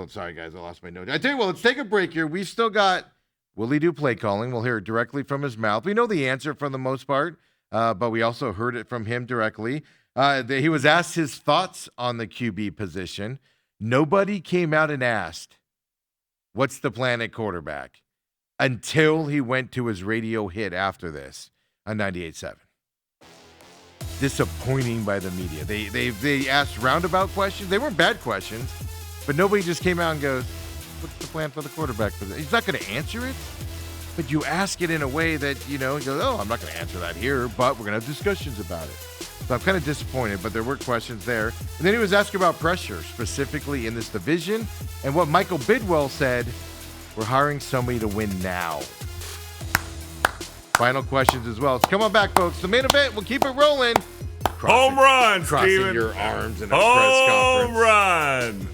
sorry guys, I lost my note. I tell you what, let's take a break here. We've still got, will he do play calling? We'll hear it directly from his mouth. We know the answer for the most part. But we also heard it from him directly. He was asked his thoughts on the QB position. Nobody came out and asked, what's the plan at quarterback? Until he went to his radio hit after this on 98.7. Disappointing by the media. They asked roundabout questions. They weren't bad questions, but nobody just came out and goes, what's the plan for the quarterback position? He's not going to answer it. But you ask it in a way that, he goes, oh, I'm not going to answer that here, but we're going to have discussions about it. So I'm kind of disappointed, but there were questions there. And then he was asked about pressure, specifically in this division. And what Michael Bidwell said, we're hiring somebody to win now. Final questions as well. So come on back, folks. The main event, we'll keep it rolling. Home run, crossing Steven. your arms in a press conference. Home run.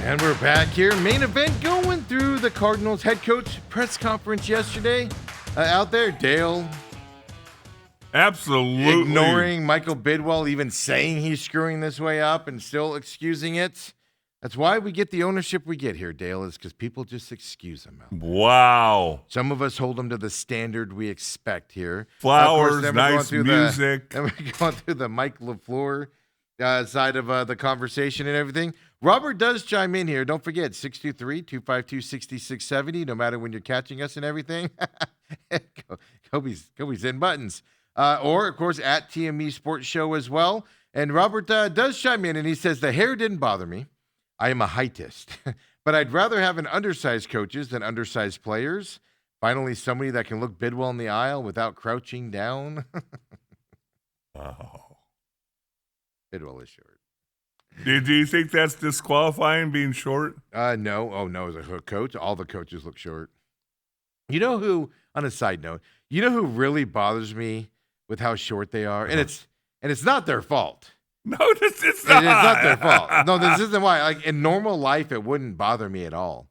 And we're back here. Main event going through the Cardinals head coach press conference yesterday. Out there, Dale Absolutely. ignoring Michael Bidwell, even saying he's screwing this way up and still excusing it. That's why we get the ownership we get here, Dale, is because people just excuse him. Wow. Some of us hold them to the standard we expect here. Flowers, then we're going nice through music. Then we're going through the Mike LaFleur side of the conversation and everything. Robert does chime in here. Don't forget, 623-252-6670, no matter when you're catching us and everything. Kobe's in buttons. Or, of course, at TME Sports Show as well. And Robert does chime in, and he says, the hair didn't bother me. I am a heightist, but I'd rather have an undersized coaches than undersized players. Finally, somebody that can look Bidwell in the aisle without crouching down. Wow. Bidwell is short. Do you think that's disqualifying, being short? No. Oh, no. As a coach, all the coaches look short. You know who, on a side note, you know who really bothers me with how short they are? And it's not their fault. No, it's not. It's not their fault. No, this isn't why. Like in normal life, it wouldn't bother me at all.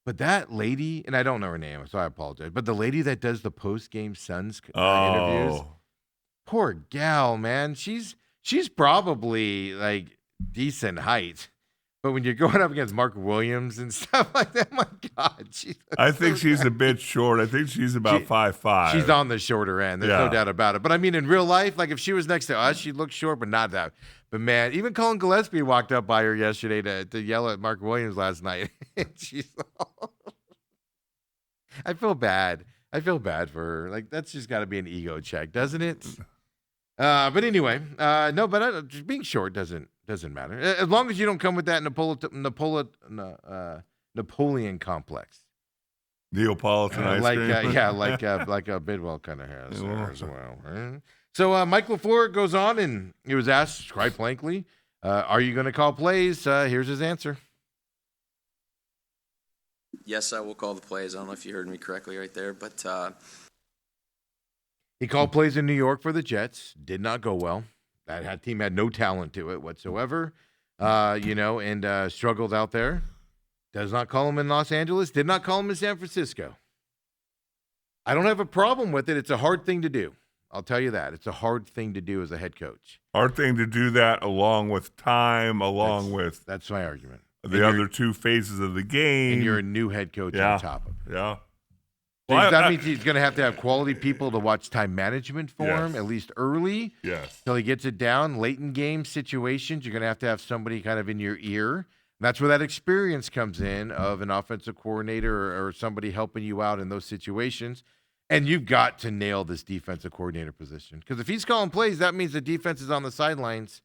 But that lady, and I don't know her name, so I apologize. But the lady that does the post-game Suns interviews, poor gal, man. She's probably like decent height. But when you're going up against Mark Williams and stuff like that, my God. I think she's a bit short. I think she's about 5'5". She's on the shorter end. There's no doubt about it. But I mean, in real life, like if she was next to us, she'd look short, but not that. But man, even Colin Gillespie walked up by her yesterday to yell at Mark Williams last night. She's I feel bad. I feel bad for her. Like that's just got to be an ego check, doesn't it? But anyway, no. But just being short doesn't matter as long as you don't come with that Napoleon complex. Neapolitan ice like cream. like a Bidwell kind of has there as well. Right? So Mike LaFleur goes on, and he was asked quite frankly, "Are you going to call plays?" Here's his answer. Yes, I will call the plays. I don't know if you heard me correctly right there, but He called plays in New York for the Jets. Did not go well. That team had no talent to it whatsoever, and struggled out there. Does not call him in Los Angeles. Did not call him in San Francisco. I don't have a problem with it. It's a hard thing to do. I'll tell you that. It's a hard thing to do as a head coach. Hard thing to do that along with time, with That's my argument. the other two phases of the game. And you're a new head coach on top of it. Yeah. So that means he's going to have quality people to watch time management for him, at least early. Yes. Till he gets it down. Late in game situations, you're going to have somebody kind of in your ear. And that's where that experience comes in of an offensive coordinator or somebody helping you out in those situations. And you've got to nail this defensive coordinator position. Because if he's calling plays, that means the defense is on the sidelines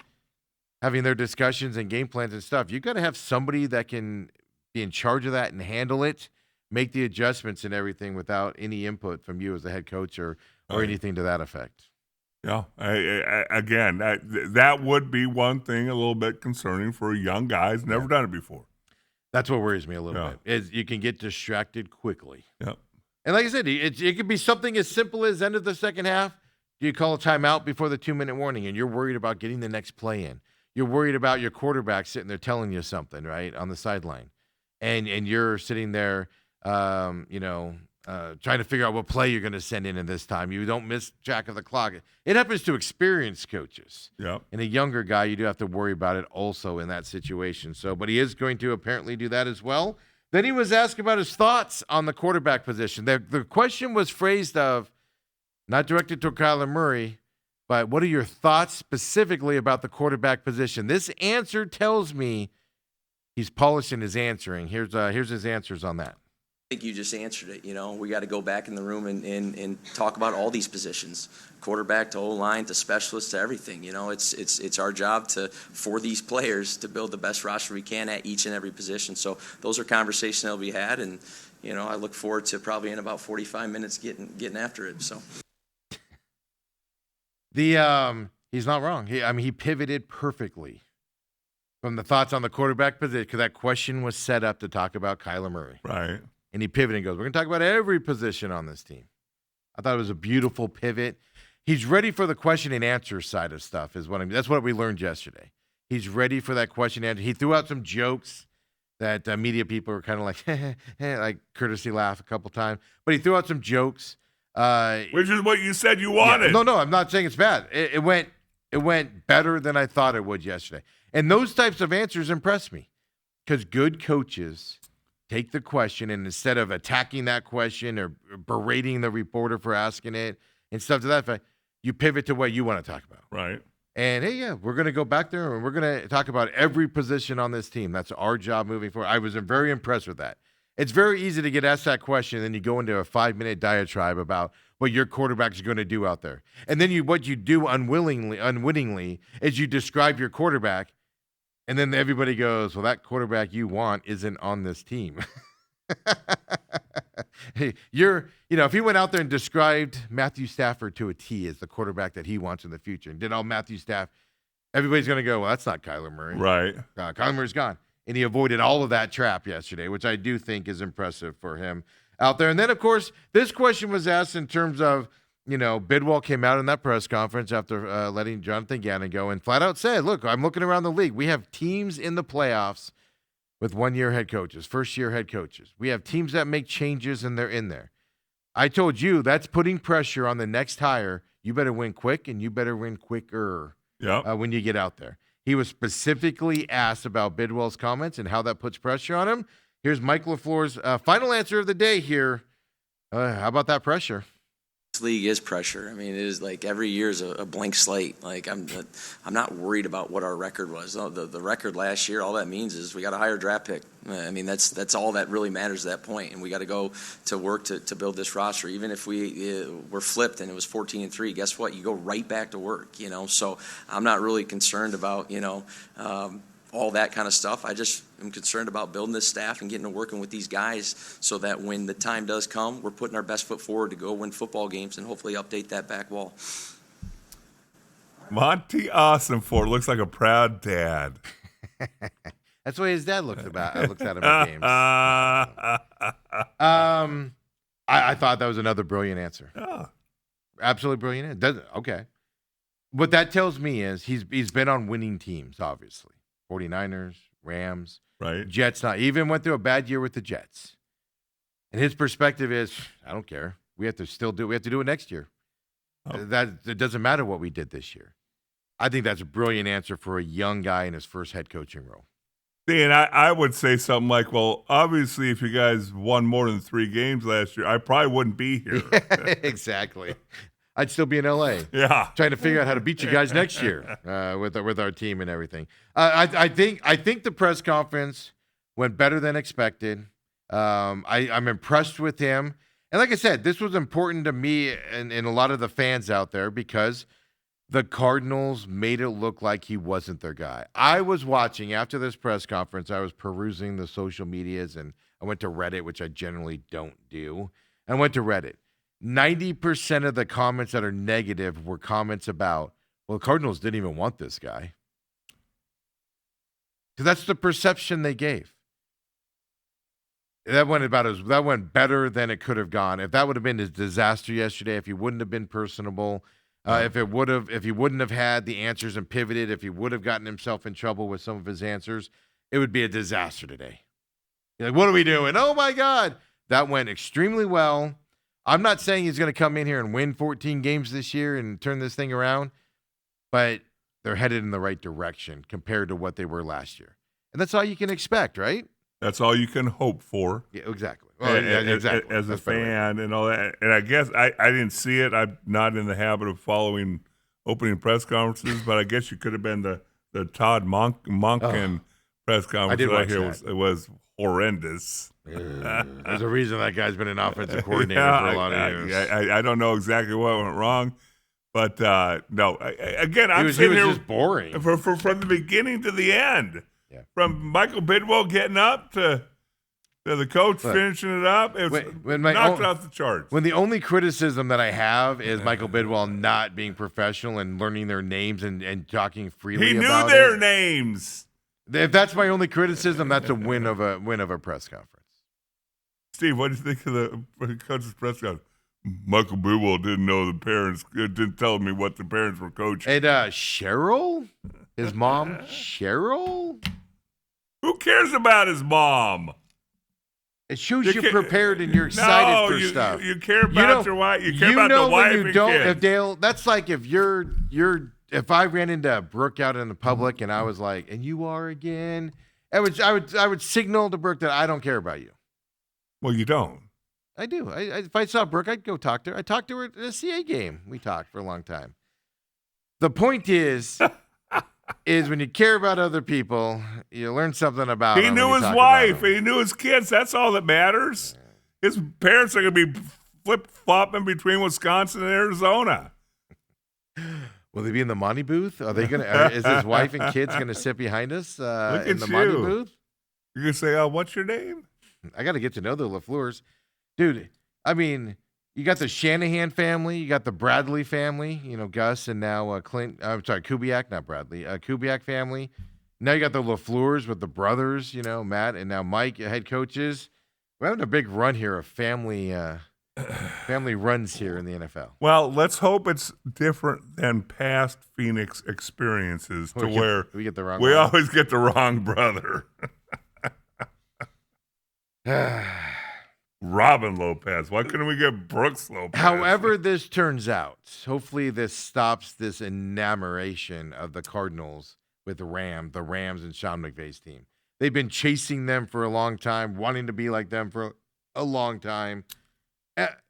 having their discussions and game plans and stuff. You've got to have somebody that can be in charge of that and handle it, make the adjustments and everything without any input from you as the head coach or anything to that effect. Yeah. Again, that would be one thing a little bit concerning for a young guy who's never done it before. That's what worries me a little bit, is you can get distracted quickly. Yeah. And like I said, it could be something as simple as end of the second half. Do you call a timeout before the 2-minute warning and you're worried about getting the next play in? You're worried about your quarterback sitting there telling you something, right, on the sideline. And you're sitting there, trying to figure out what play you're going to send in this time. You don't miss track of the clock. It happens to experienced coaches. Yeah. And a younger guy, you do have to worry about it also in that situation. But he is going to apparently do that as well. Then he was asked about his thoughts on the quarterback position. The question was phrased of, not directed to Kyler Murray, but what are your thoughts specifically about the quarterback position? This answer tells me he's polishing his answering. Here's his answers on that. I think you just answered it. We got to go back in the room and talk about all these positions, quarterback to O-line to specialist to everything. It's our job for these players to build the best roster we can at each and every position. So those are conversations that'll be had, and I look forward to probably in about 45 minutes getting after it. So he's not wrong. He pivoted perfectly from the thoughts on the quarterback position because that question was set up to talk about Kyler Murray. Right. And he pivoted and goes, we're going to talk about every position on this team. I thought it was a beautiful pivot. He's ready for the question and answer side of stuff is what I mean. That's what we learned yesterday. He's ready for that question and answer. He threw out some jokes that media people were kind of like, like courtesy laugh a couple times. But he threw out some jokes. Which is what you said you Yeah, wanted. no, I'm not saying it's bad. It went better than I thought it would yesterday. And those types of answers impress me because good coaches take the question and instead of attacking that question or berating the reporter for asking it and stuff to that effect, you pivot to what you want to talk about. Right. And hey, yeah, we're going to go back there and we're going to talk about every position on this team. That's our job moving forward. I was very impressed with that. It's very easy to get asked that question, and then you go into a 5-minute diatribe about what your quarterback is going to do out there. And then what you do unwittingly is you describe your quarterback, and then everybody goes, well, that quarterback you want isn't on this team. Hey, if he went out there and described Matthew Stafford to a T as the quarterback that he wants in the future and did all Matthew Stafford, everybody's going to go, well, that's not Kyler Murray. Right. Kyler Murray's gone. And he avoided all of that trap yesterday, which I do think is impressive for him out there. And then, of course, this question was asked in terms of, Bidwell came out in that press conference after letting Jonathan Gannon go and flat out said, look, I'm looking around the league. We have teams in the playoffs with one-year head coaches, first-year head coaches. We have teams that make changes, and they're in there. I told you that's putting pressure on the next hire. You better win quick, and you better win quicker when you get out there. He was specifically asked about Bidwell's comments and how that puts pressure on him. Here's Mike LaFleur's final answer of the day here. How about that pressure? This league is pressure. I mean, it is like every year is a blank slate. Like I'm not worried about what our record was. The record last year, all that means is we got a higher draft pick. I mean, that's all that really matters at that point. And we got to go to work to build this roster. Even if we were flipped and it was 14-3, guess what? You go right back to work. So I'm not really concerned about all that kind of stuff. I just am concerned about building this staff and getting to working with these guys so that when the time does come, we're putting our best foot forward to go win football games and hopefully update that back wall. Monty Ossenfort looks like a proud dad. That's the way his dad looks at him at games. I thought that was another brilliant answer. Yeah. Absolutely brilliant. Okay. What that tells me is he's been on winning teams, obviously. 49ers, Rams, right? Jets. Not even went through a bad year with the Jets. And his perspective is, I don't care. We have to do it next year. It doesn't matter what we did this year. I think that's a brilliant answer for a young guy in his first head coaching role. See, and I would say something like, well, obviously, if you guys won more than 3 games last year, I probably wouldn't be here. Exactly. I'd still be in LA. Yeah. Trying to figure out how to beat you guys next year with our team and everything. I think the press conference went better than expected. I'm impressed with him. And like I said, this was important to me and a lot of the fans out there because the Cardinals made it look like he wasn't their guy. I was watching after this press conference. I was perusing the social medias and I went to Reddit, which I generally don't do. I went to Reddit. 90% of the comments that are negative were comments about, well, the Cardinals didn't even want this guy. Because that's the perception they gave. That went better than it could have gone. If that would have been a disaster yesterday, if he wouldn't have been personable, if he wouldn't have had the answers and pivoted, if he would have gotten himself in trouble with some of his answers, it would be a disaster today. You're like, what are we doing? Oh my God. That went extremely well. I'm not saying he's going to come in here and win 14 games this year and turn this thing around, but they're headed in the right direction compared to what they were last year. And that's all you can expect, right? That's all you can hope for. Yeah, exactly. Well, exactly. As a fan and all that. And I guess I didn't see it. I'm not in the habit of following opening press conferences, but I guess you could have been the Todd Monken press conference. I did watch that. It was horrendous. There's a reason that guy's been an offensive coordinator for a lot of years. I don't know exactly what went wrong, but no. Again, I'm he was sitting here just boring from the beginning to the end. Yeah. From Michael Bidwell getting up to the coach finishing it up, it was knocked off the charts. When the only criticism that I have is Michael Bidwell not being professional and learning their names and talking freely about it. He knew their names. If that's my only criticism, that's a win of a press conference. Steve, what do you think of the coach's press conference? Michael Bidwell didn't know the parents, didn't tell me what the parents were coaching. And Cheryl, his mom, Cheryl. Who cares about his mom? It shows You you're ca- prepared and you're excited No, for you, stuff. you care about your wife. You care about know the wife when you and don't. kids. If Dale, that's like if if I ran into Brooke out in the public and I was like, "And you are again," I would signal to Brooke that I don't care about you. Well, you don't. I do. If I saw Brooke, I'd go talk to her. I talked to her at a CA game. We talked for a long time. The point is when you care about other people, you learn something about He them knew when you his talk wife about them. and he knew his kids. That's all that matters. His parents are going to be flip-flopping between Wisconsin and Arizona. Will they be in the Monty booth? Are they gonna? Is his wife and kids gonna sit behind us in at the Monty you. booth? You're going to say, what's your name? I got to get to know the LaFleurs, dude. I mean, you got the Shanahan family, you got the Bradley family. You know, Gus and now Clint. I'm sorry, Kubiak, not Bradley. Kubiak family. Now you got the LaFleurs with the brothers. You know, Matt and now Mike, head coaches. We're having a big run here of family runs here in the NFL. Well, let's hope it's different than past Phoenix experiences to where we get the wrong. we one. always get the wrong brother. Robin Lopez. Why couldn't we get Brooks Lopez? However this turns out, hopefully this stops this enamoration of the Cardinals with the Rams and Sean McVay's team. They've been chasing them for a long time, wanting to be like them for a long time.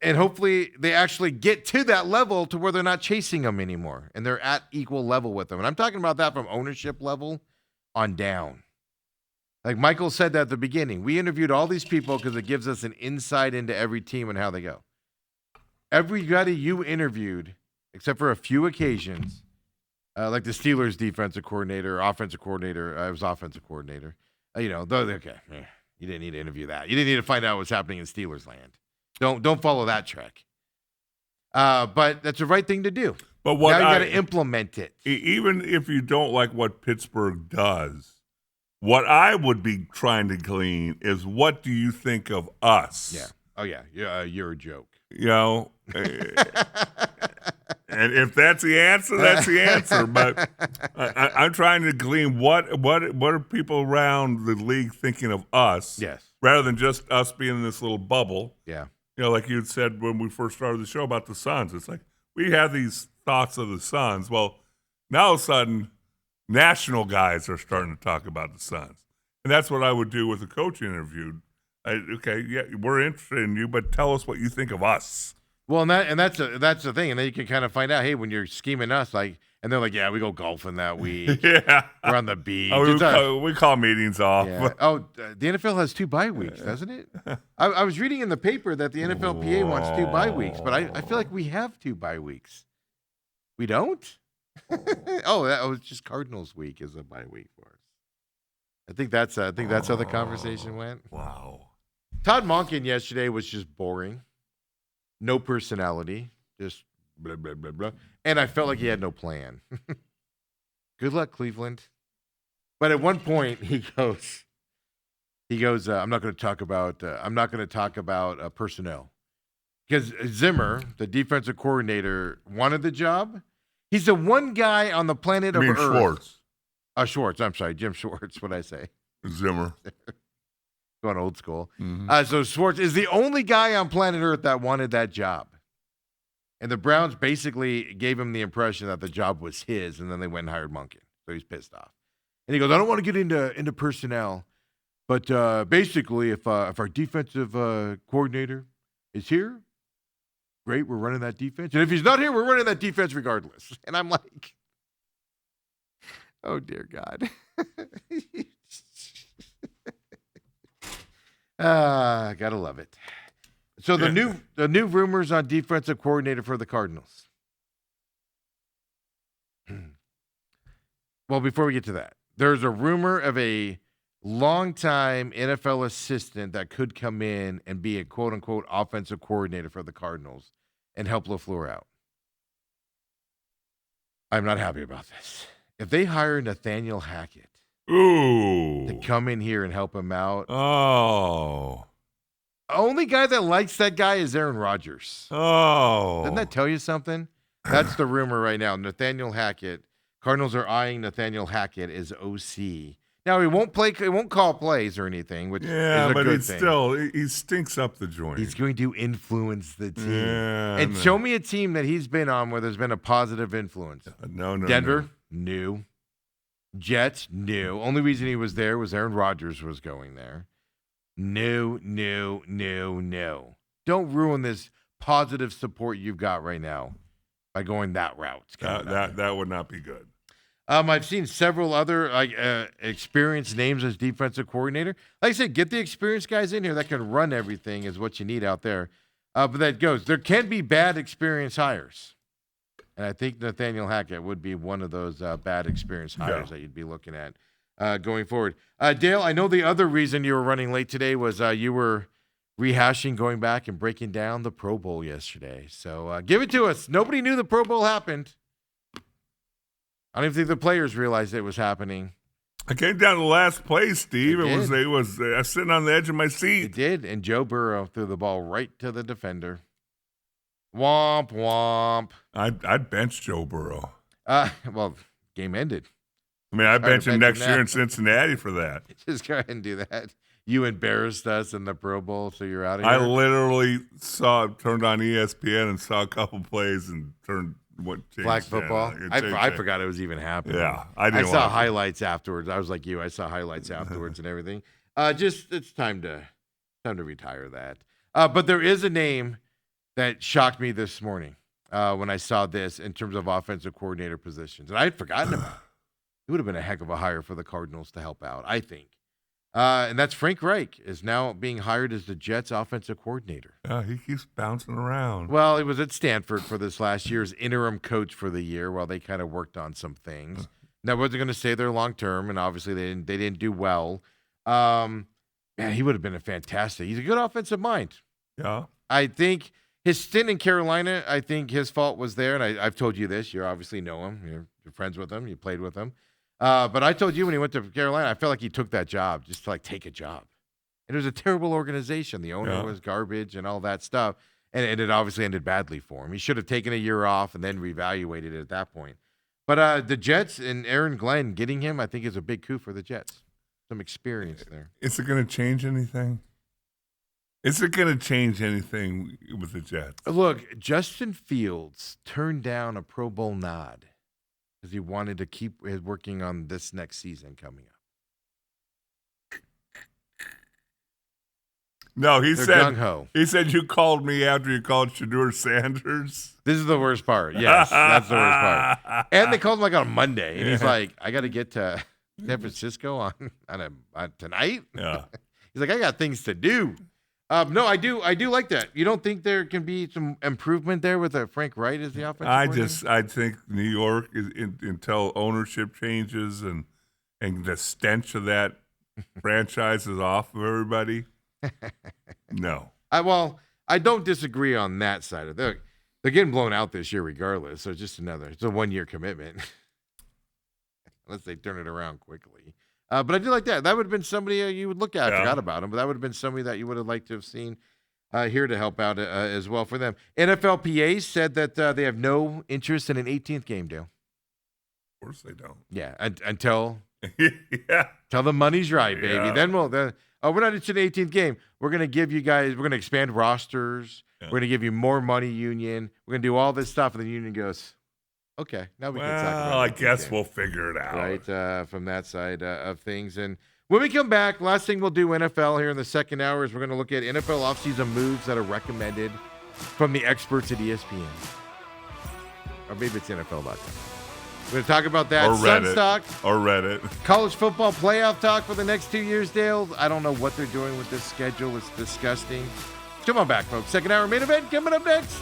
And hopefully they actually get to that level to where they're not chasing them anymore and they're at equal level with them. And I'm talking about that from ownership level on down. Like Michael said that at the beginning. We interviewed all these people because it gives us an insight into every team and how they go. Everybody you interviewed, except for a few occasions, like the Steelers defensive coordinator, offensive coordinator, I was offensive coordinator. Okay, you didn't need to interview that. You didn't need to find out what's happening in Steelers land. Don't follow that trick. But that's the right thing to do. But what now you got to implement it. Even if you don't like what Pittsburgh does, what I would be trying to glean is what do you think of us? Yeah. Oh yeah. You're a joke. You know, and if that's the answer, that's the answer. But I'm trying to glean what are people around the league thinking of us? Yes. Rather than just us being in this little bubble. Yeah. You know, like you had said when we first started the show about the Suns. It's like we have these thoughts of the Suns. Well, now all of a sudden, national guys are starting to talk about the Suns. And that's what I would do with a coach interview. We're interested in you, but tell us what you think of us. Well, and that's the thing. And then you can kind of find out, hey, when you're scheming us, like, and they're like, yeah, we go golfing that week. Yeah. We're on the beach. We call meetings off. Yeah. Oh, the NFL has 2 bye weeks, doesn't it? I was reading in the paper that the NFLPA wants 2 bye weeks, but I feel like we have 2 bye weeks. We don't? It's just Cardinals week is a bye week for us. I think that's how the conversation went. Wow. Todd Monken yesterday was just boring. No personality, just blah, blah, blah, blah. And I felt like he had no plan. Good luck, Cleveland. But at one point he goes, I'm not going to talk about personnel. Because Zimmer, the defensive coordinator, wanted the job. He's the one guy on the planet of Earth. Schwartz. Schwartz. I'm sorry, Jim Schwartz. What'd I say? Zimmer. Going old school. Mm-hmm. So Schwartz is the only guy on planet Earth that wanted that job. And the Browns basically gave him the impression that the job was his, and then they went and hired Monken. So he's pissed off. And he goes, I don't want to get into personnel, but basically if our defensive coordinator is here, great, we're running that defense. And if he's not here, we're running that defense regardless. And I'm like, oh, dear God. Gotta love it. So the new rumors on defensive coordinator for the Cardinals. Well, before we get to that, there's a rumor of a longtime NFL assistant that could come in and be a quote unquote offensive coordinator for the Cardinals and help LaFleur out. I'm not happy about this. If they hire Nathaniel Hackett to come in here and help him out, only guy that likes that guy is Aaron Rodgers. Doesn't that tell you something? That's the rumor right now. Nathaniel Hackett. Cardinals are eyeing Nathaniel Hackett as OC. Now he won't play. He won't call plays or anything, which Yeah, is a but good he's thing. still he stinks up the joint. He's going to influence the team. Yeah, And no. show me a team that he's been on where there's been a positive influence. No. Denver, new. Jets, new. Only reason he was there was Aaron Rodgers was going there. No. Don't ruin this positive support you've got right now by going that route. That would not be good. I've seen several other experienced names as defensive coordinator. Like I said, get the experienced guys in here that can run everything is what you need out there. But that goes. There can be bad experienced hires. And I think Nathaniel Hackett would be one of those bad experienced hires that you'd be looking at going forward. Dale, I know the other reason you were running late today was you were rehashing, going back and breaking down the Pro Bowl yesterday. So give it to us. Nobody knew the Pro Bowl happened. I don't even think the players realized it was happening. I came down to last place, Steve. You It was I was sitting on the edge of my It seat. did, and Joe Burrow threw the ball right to the defender. Womp, womp. I'd bench Joe Burrow. Well, game ended. I mean, I bench him bench next him year now. in Cincinnati for that. Just go ahead and do that. You embarrassed us in the Pro Bowl, so you're out of here. I literally turned on ESPN and saw a couple plays and changed Flag football. channel. I forgot it was even happening. Yeah, I didn't saw watch it. highlights afterwards. I was like you. I saw highlights afterwards and everything. It's time to retire that. But there is a name that shocked me this morning when I saw this in terms of offensive coordinator positions, and I had forgotten about it. It would have been a heck of a hire for the Cardinals to help out, I think. And that's Frank Reich is now being hired as the Jets offensive coordinator. Yeah, he keeps bouncing around. Well, he was at Stanford for this last year's interim coach for the year while they kind of worked on some things. Now, I wasn't going to say they're long term, and obviously they didn't do well. Man, he would have been a fantastic. He's a good offensive mind. Yeah. I think his stint in Carolina, I think his fault was there, and I've told you this. You obviously know him. You're friends with him. You played with him. But I told you when he went to Carolina, I felt like he took that job just to take a job. And it was a terrible organization. The owner was garbage and all that stuff. And it obviously ended badly for him. He should have taken a year off and then reevaluated it at that point. But the Jets and Aaron Glenn getting him, I think, is a big coup for the Jets. Some experience there. Is it going to change anything? Is it going to change anything with the Jets? Look, Justin Fields turned down a Pro Bowl nod because he wanted to keep working on this next season coming up. No, he They're said gung-ho. he said you called me after you called Shadur Sanders. This is the worst part. Yes, that's the worst part. And they called him like on Monday, and he's like, "I got to get to San Francisco on tonight." Yeah. He's like, "I got things to do." No, I do like that. You don't think there can be some improvement there with Frank Wright as the offensive I think New York is until ownership changes and the stench of that franchise is off of everybody. No. I don't disagree on that side of it. They're getting blown out this year regardless, so it's a 1-year commitment. Unless they turn it around quickly. But I do like that. That would have been somebody you would look at. I forgot about him, but that would have been somebody that you would have liked to have seen here to help out as well for them. NFLPA said that they have no interest in an 18th game, Dale. Of course they don't. Yeah, until Yeah. the money's right, baby. Yeah. Then we're not interested in the 18th game. We're going to give you guys, we're going to expand rosters. Yeah. We're going to give you more money, union. We're going to do all this stuff. And the union goes, okay, now we can talk about Well, I the 18th guess game. we'll figure it out. Right, from that side of things. And when we come back, last thing we'll do NFL here in the second hour is we're going to look at NFL offseason moves that are recommended from the experts at ESPN. Or maybe it's NFL.com. We're going to talk about that. Or Reddit. Sunstock, Or Reddit. college football playoff talk for the next 2 years, Dale. I don't know what they're doing with this schedule. It's disgusting. Come on back, folks. Second hour main event coming up next.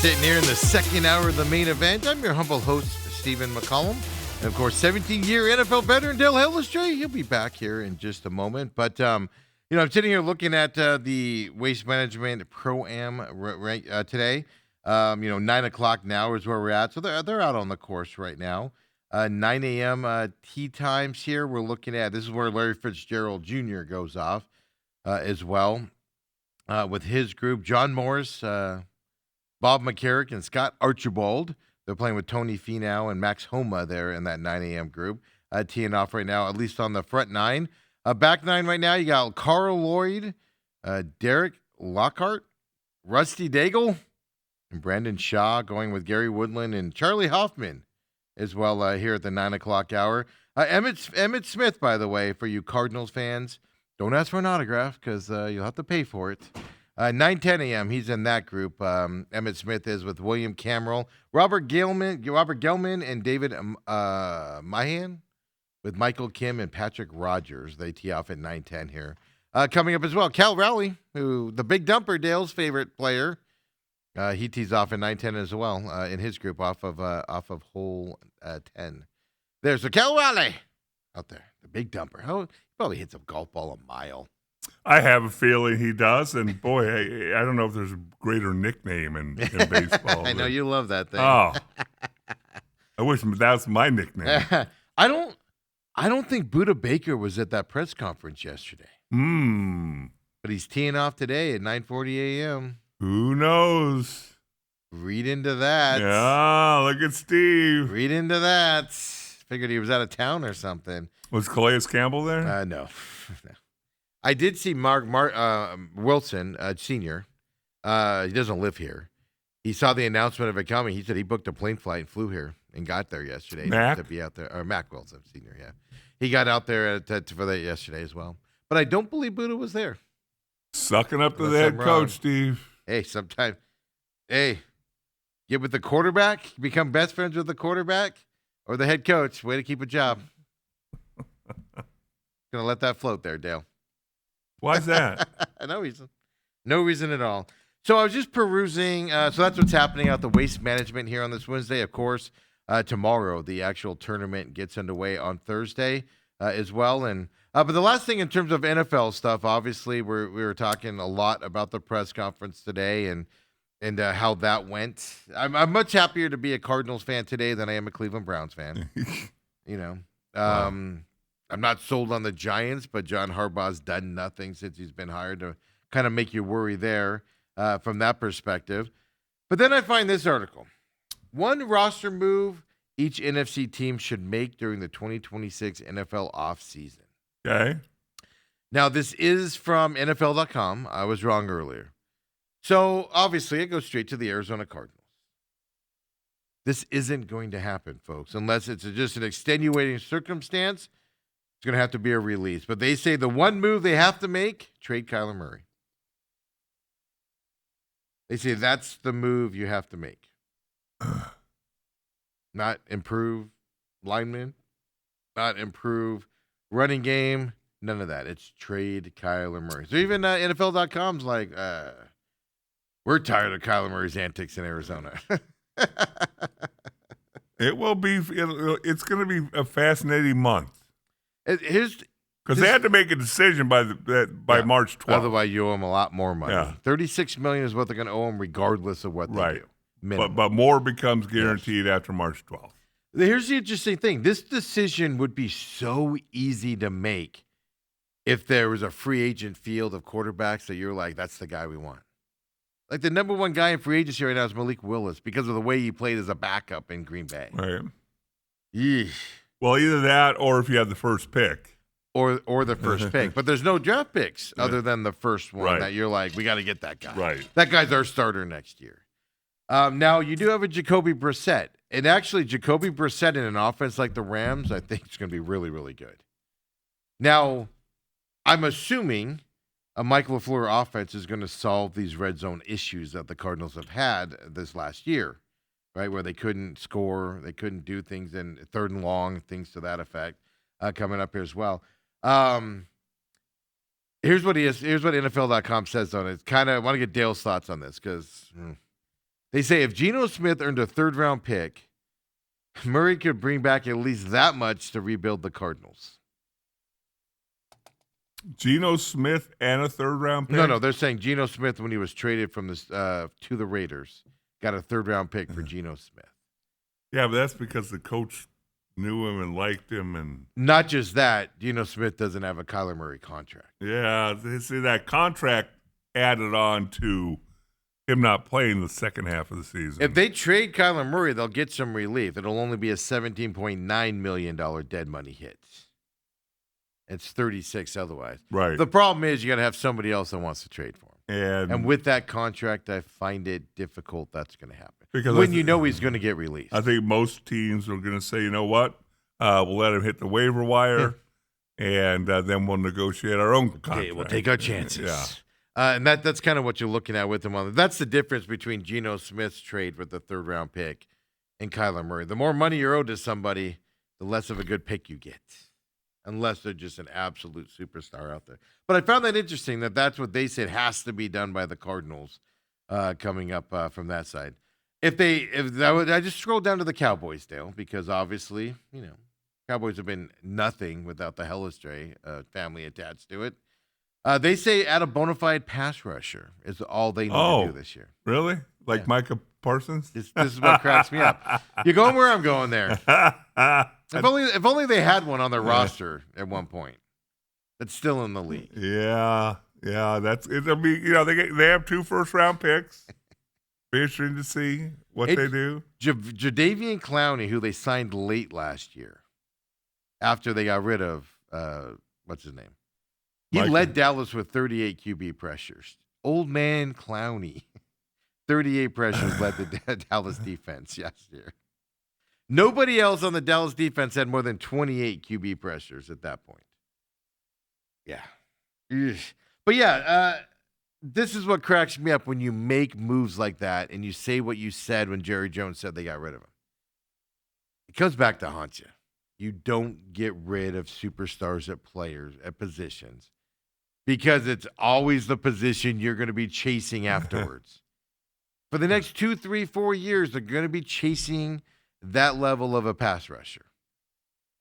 Sitting here in the second hour of the main event, I'm your humble host, Stephen McCollum. And, of course, 17-year NFL veteran Dale Hellestree. He'll be back here in just a moment. But, I'm sitting here looking at the Waste Management Pro-Am today. 9 o'clock now is where we're at. So they're out on the course right now. 9 a.m. tee times here. We're looking at, this is where Larry Fitzgerald Jr. goes off as well with his group. John Morris, Bob McCarrick, and Scott Archibald. They're playing with Tony Finau and Max Homa there in that 9 a.m. group. Teeing off right now, at least on the front nine. Back nine right now, you got Carl Lloyd, Derek Lockhart, Rusty Daigle, and Brandon Shaw going with Gary Woodland and Charlie Hoffman as well here at the 9 o'clock hour. Emmett Smith, by the way, for you Cardinals fans, don't ask for an autograph because you'll have to pay for it. 9:10 a.m. He's in that group. Emmett Smith is with William Camrell, Robert Gelman, and David Mahan with Michael Kim and Patrick Rogers. They tee off at 9:10 here. Coming up as well, Cal Rowley, who the Big Dumper, Dale's favorite player. He tees off at 9:10 as well in his group off of hole 10. There's the Cal Rowley out there, the Big Dumper. He probably hits a golf ball a mile. I have a feeling he does, and boy, I don't know if there's a greater nickname in baseball. I know you love that thing. Oh, I wish that's my nickname. I don't think Buda Baker was at that press conference yesterday. But he's teeing off today at 9:40 a.m. Who knows? Read into that. Yeah, look at Steve. Read into that. Figured he was out of town or something. Was Calais Campbell there? No. I did see Mark Wilson, Sr. He doesn't live here. He saw the announcement of it coming. He said he booked a plane flight and flew here and got there yesterday. Mac? To be out there. Or Mac Wilson, Sr., yeah. He got out there for that yesterday as well. But I don't believe Buddha was there. Sucking up to the Unless head I'm coach, wrong. Steve. Hey, get with the quarterback, become best friends with the quarterback or the head coach. Way to keep a job. Gonna let that float there, Dale. Why's that? No reason. No reason at all. So I was just perusing. So that's what's happening out the Waste Management here on this Wednesday. Of course, tomorrow the actual tournament gets underway on Thursday as well. And but the last thing in terms of NFL stuff, obviously, we were talking a lot about the press conference today and how that went. I'm much happier to be a Cardinals fan today than I am a Cleveland Browns fan. Wow. I'm not sold on the Giants, but John Harbaugh's done nothing since he's been hired to kind of make you worry there from that perspective. But then I find this article. One roster move each NFC team should make during the 2026 NFL offseason. Okay. Now, this is from NFL.com. I was wrong earlier. So, obviously, it goes straight to the Arizona Cardinals. This isn't going to happen, folks, unless it's just an extenuating circumstance. It's going to have to be a release. But they say the one move they have to make, trade Kyler Murray. They say that's the move you have to make. Not improve linemen, not improve running game, none of that. It's trade Kyler Murray. So even NFL.com's like, we're tired of Kyler Murray's antics in Arizona. It will be. It's going to be a fascinating month Here's because they had to make a decision by March 12th. Otherwise, you owe them a lot more money. Yeah. $36 million is what they're going to owe them, regardless of what they Right. do. Minimum. But more becomes guaranteed after March 12th. Here's the interesting thing. This decision would be so easy to make if there was a free agent field of quarterbacks that you're like, that's the guy we want. Like the number one guy in free agency right now is Malik Willis because of the way he played as a backup in Green Bay. Right. Yeesh. Well, either that or if you have the first pick. Or the first pick. But there's no draft picks other than the first one Right. that you're like, we got to get that guy. Right. That guy's our starter next year. Now, you do have a Jacoby Brissett. And actually, Jacoby Brissett in an offense like the Rams, I think it's going to be really, really good. Now, I'm assuming a Mike LaFleur offense is going to solve these red zone issues that the Cardinals have had this last year, right? Where they couldn't score, they couldn't do things in third and long, things to that effect coming up here as well. Here's what NFL.com says on it. It's kind of, I want to get Dale's thoughts on this because I They say if Geno Smith earned a third-round pick, Murray could bring back at least that much to rebuild the Cardinals. Geno Smith and a third-round pick? No, they're saying Geno Smith, when he was traded from this to the Raiders, got a third-round pick for Geno Smith. Yeah, but that's because the coach knew him and liked him. And Not just that, Geno Smith doesn't have a Kyler Murray contract. yeah, they see that contract added on to him not playing the second half of the season. If they trade Kyler Murray, they'll get some relief. It'll only be a $17.9 million dead money hit. It's 36 otherwise. Right. The problem is you got to have somebody else that wants to trade for him. and And with that contract, I find it difficult that's going to happen. Because when I you th- know he's going to get released. I think most teams are going to say, you know what, we'll let him hit the waiver wire, and then we'll negotiate our own contract. Okay, we'll take our chances. Yeah. And that's kind of what you're looking at with him. That's the difference between Geno Smith's trade with the third-round pick and Kyler Murray. The more money you're owed to somebody, the less of a good pick you get, unless they're just an absolute superstar out there. But I found that interesting that that's what they said has to be done by the Cardinals coming up from that side. I just scrolled down to the Cowboys, Dale, because obviously, Cowboys have been nothing without the Hellestray family attached to it. They say add a bona fide pass rusher is all they need to do this year. Really? Like Yeah. Micah Parsons? This is what cracks me up. You're going where I'm going there. If only they had one on their roster at one point that's still in the league. Yeah, that's it. I mean, they have 2 first-round picks. Be interesting to see what they do. Jadeveon Clowney, who they signed late last year, after they got rid of what's his name? He Micah. led Dallas with 38 QB pressures. Old man Clowney, 38 pressures led the Dallas defense last year. Nobody else on the Dallas defense had more than 28 QB pressures at that point. Yeah. Ugh. But yeah, this is what cracks me up when you make moves like that and you say what you said when Jerry Jones said they got rid of him. It comes back to haunt you. You don't get rid of superstars at positions because it's always the position you're going to be chasing afterwards. For the next 2, 3, 4 years, they're going to be chasing that level of a pass rusher.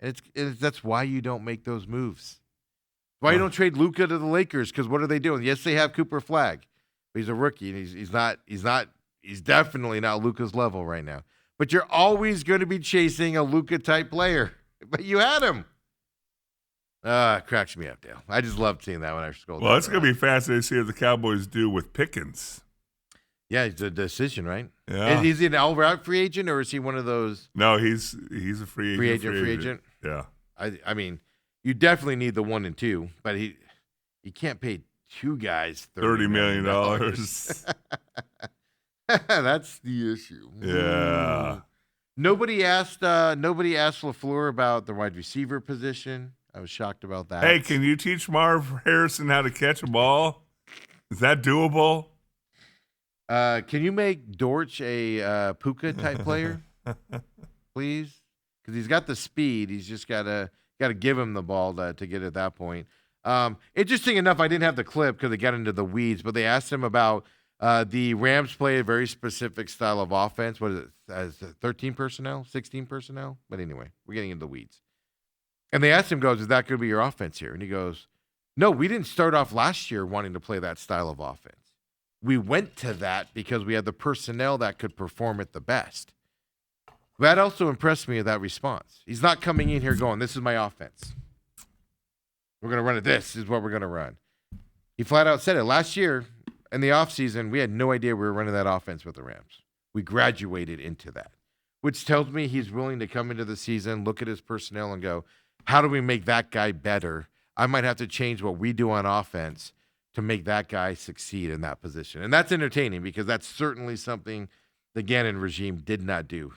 And that's why you don't make those moves. Why you don't trade Luka to the Lakers? Because what are they doing? Yes, they have Cooper Flagg, but he's a rookie and he's definitely not Luka's level right now. But you're always going to be chasing a Luka type player. But you had him. It cracks me up, Dale. I just loved seeing that when I scrolled. Well, it's going to be fascinating to see what the Cowboys do with Pickens. Yeah, it's a decision, right? Yeah. Is he an all-out free agent, or is he one of those No, he's a free agent. free agent? Yeah. I mean, you definitely need the 1 and 2, but he can't pay 2 guys $30 million. That's the issue. Yeah. Nobody asked LaFleur about the wide receiver position. I was shocked about that. Hey, can you teach Marv Harrison how to catch a ball? Is that doable? Can you make Dortch a Puka type player, please? Because he's got the speed. He's just got to give him the ball to get at that point. Interesting enough, I didn't have the clip because they got into the weeds, but they asked him about the Rams play a very specific style of offense. What is it? 13 personnel, 16 personnel? But anyway, we're getting into the weeds. And they asked him, is that going to be your offense here? And he goes, no, we didn't start off last year wanting to play that style of offense. We went to that because we had the personnel that could perform at the best. That also impressed me with that response. He's not coming in here going, this is my offense. We're going to run it. This is what we're going to run. He flat out said it. Last year in the offseason, we had no idea we were running that offense with the Rams. We graduated into that, which tells me he's willing to come into the season, look at his personnel and go, how do we make that guy better? I might have to change what we do on offense to make that guy succeed in that position. And that's entertaining because that's certainly something the Gannon regime did not do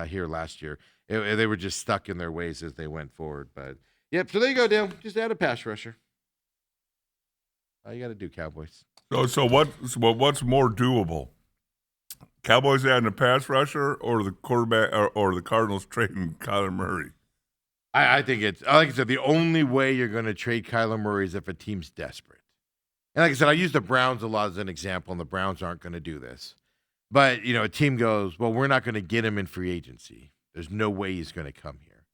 here last year. They were just stuck in their ways as they went forward. But, yep, so there you go, Dale. Just add a pass rusher. All you got to do, Cowboys. So what's more doable? Cowboys adding a pass rusher or the quarterback or the Cardinals trading Kyler Murray? I think it's, like I said, the only way you're going to trade Kyler Murray is if a team's desperate. And like I said, I use the Browns a lot as an example, and the Browns aren't going to do this. But, a team goes, well, we're not going to get him in free agency. There's no way he's going to come here.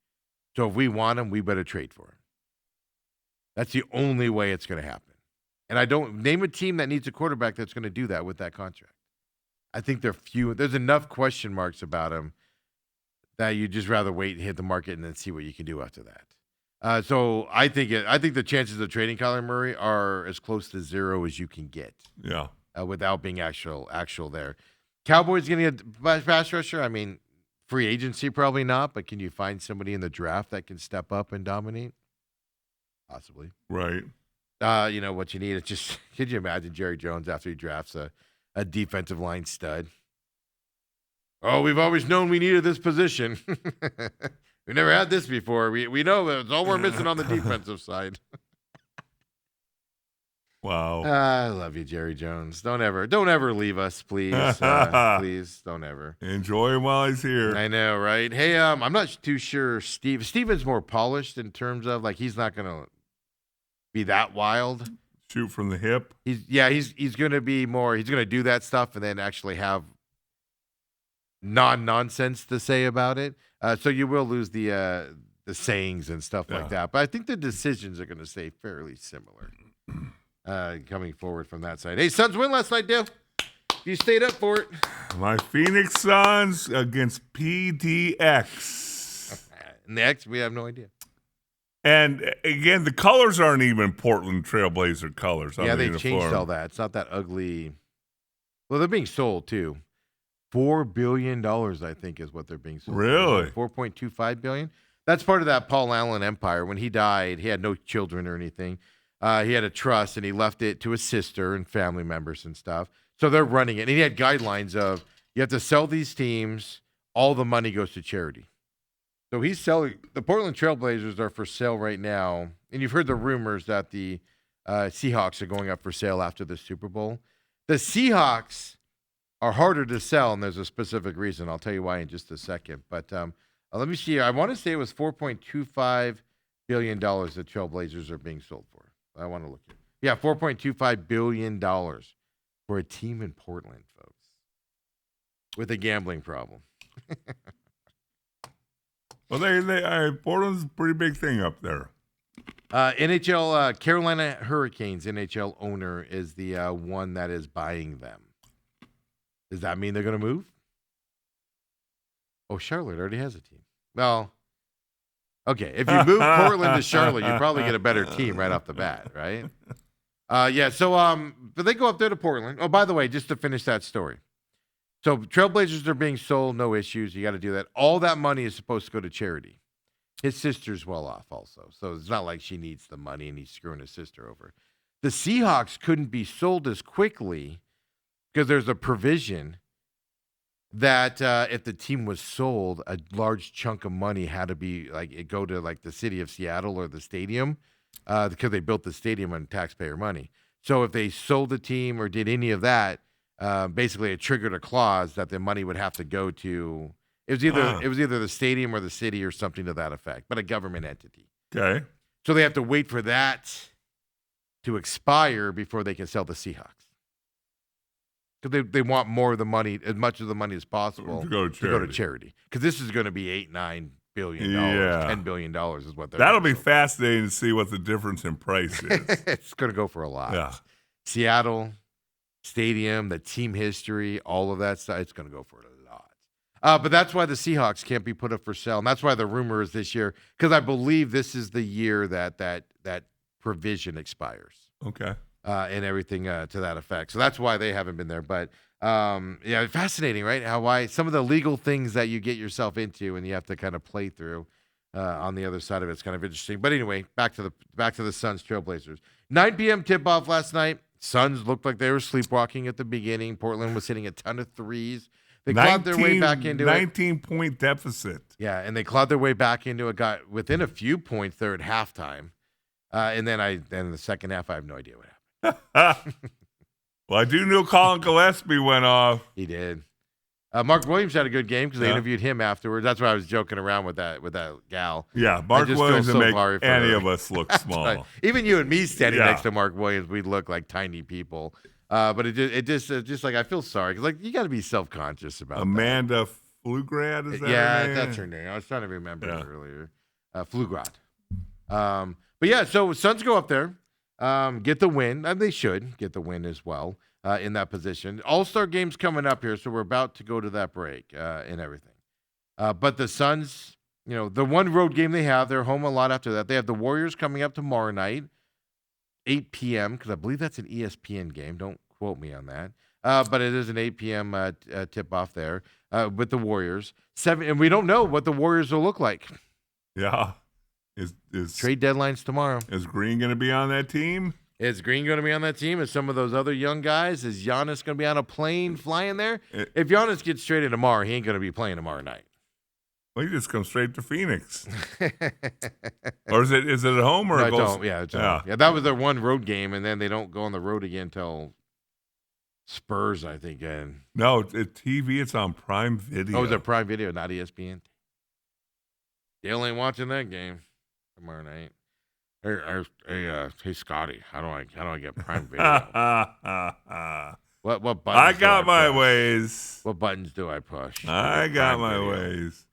So if we want him, we better trade for him. That's the only way it's going to happen. And I don't name a team that needs a quarterback that's going to do that with that contract. I think there's enough question marks about him that you'd just rather wait and hit the market and then see what you can do after that. So I think the chances of trading Kyler Murray are as close to zero as you can get. Yeah. Without being actual there. Cowboys getting a pass rusher. I mean, free agency probably not, but can you find somebody in the draft that can step up and dominate? Possibly. Right. What you need is just, could you imagine Jerry Jones after he drafts a defensive line stud? Oh, we've always known we needed this position. We never had this before. We know it's all we're missing on the defensive side. Wow. I love you, Jerry Jones. Don't ever leave us, please. Please don't ever. Enjoy him while he's here. I know, right? Hey, I'm not too sure. Steven's more polished in terms of he's not gonna be that wild. Shoot from the hip. He's gonna be more. He's gonna do that stuff and then actually have non-nonsense to say about it. So you will lose the sayings and stuff like that. But I think the decisions are gonna stay fairly similar. Coming forward from that side. Hey, Suns win last night, Dale. You stayed up for it. My Phoenix Suns against PDX. Next, we have no idea. And again, the colors aren't even Portland Trailblazer colors. Yeah, they've changed all that. It's not that ugly. Well, they're being sold too. $4 billion, I think, is what they're being sold. Really? $4.25 billion. That's part of that Paul Allen empire. When he died, he had no children or anything. He had a trust, and he left it to his sister and family members and stuff. So they're running it. And he had guidelines of you have to sell these teams. All the money goes to charity. So he's selling. The Portland Trailblazers are for sale right now. And you've heard the rumors that the Seahawks are going up for sale after the Super Bowl. The Seahawks are harder to sell, and there's a specific reason. I'll tell you why in just a second. But let me see. I want to say it was $4.25 billion that Trailblazers are being sold for. I want to look at it. Yeah, $4.25 billion for a team in Portland, folks, with a gambling problem. Well, Portland's a pretty big thing up there. NHL, Carolina Hurricanes NHL owner is the one that is buying them. Does that mean they're going to move? Oh, Charlotte already has a team. Well, okay, if you move Portland to Charlotte, you probably get a better team right off the bat, right? But they go up there to Portland. Oh, by the way, just to finish that story. So Trailblazers are being sold, no issues. You got to do that. All that money is supposed to go to charity. His sister's well off also. So it's not like she needs the money and he's screwing his sister over. The Seahawks couldn't be sold as quickly because there's a provision that if the team was sold, a large chunk of money had to be go to the city of Seattle or the stadium because they built the stadium on taxpayer money. So if they sold the team or did any of that, basically it triggered a clause that the money would have to go to. It was either the stadium or the city or something to that effect, but a government entity. Okay. So they have to wait for that to expire before they can sell the Seahawks. Because they want more of the money, as much of the money as possible, to go to charity. Because this is going to be $8-9 billion, $10 billion is what they're. That'll be fascinating to see what the difference in price is. It's going to go for a lot. Yeah. Seattle stadium, the team history, all of that stuff. It's going to go for a lot. But that's why the Seahawks can't be put up for sale, and that's why the rumor is this year. Because I believe this is the year that provision expires. Okay. And everything to that effect. So that's why they haven't been there. But fascinating, right? Why some of the legal things that you get yourself into and you have to kind of play through on the other side of it's kind of interesting. But anyway, back to the Suns Trailblazers. 9 p.m. tip-off last night. Suns looked like they were sleepwalking at the beginning. Portland was hitting a ton of threes. They clawed their way back into 19-point deficit. Yeah, and they clawed their way back into it. Got within a few points there at halftime. And then in the second half, I have no idea what happened. Well, I do know Colin Gillespie went off. He did. Mark Williams had a good game because they interviewed him afterwards. That's why I was joking around with that gal. Yeah, Mark Williams would make any of us look small. Right. Even you and me standing next to Mark Williams, we'd look like tiny people. But it just like I feel sorry because like you got to be self conscious about Amanda Flugrad, is that. that Yeah, her name? that's her name. I was trying to remember Yeah. it earlier. Flugrad. But yeah, so Suns go up there, get the win, and they should get the win as well in that position. All-Star game's coming up here, so we're about to go to that break and everything. But the Suns, the one road game they have, they're home a lot after that. They have the Warriors coming up tomorrow night, 8 p.m., because I believe that's an ESPN game. Don't quote me on that. But it is an 8 p.m. Tip-off there with the Warriors. And we don't know what the Warriors will look like. Yeah. Is Trade deadline's tomorrow. Is Green going to be on that team? Is Green going to be on that team? Is some of those other young guys? Is Giannis going to be on a plane flying there? If Giannis gets traded tomorrow, he ain't going to be playing tomorrow night. Well, you just come straight to Phoenix. Or is it at home or No, it I goes? don't. Yeah, it's yeah, that was their one road game, and then they don't go on the road again until Spurs, I think. And No, it's TV. It's on Prime Video. oh, it's a Prime Video, not ESPN. Dale ain't watching that game tomorrow night. Hey, Scotty, how do I get Prime Video? What buttons? I got do my push? ways. What buttons do I push? I got Prime my Video? ways.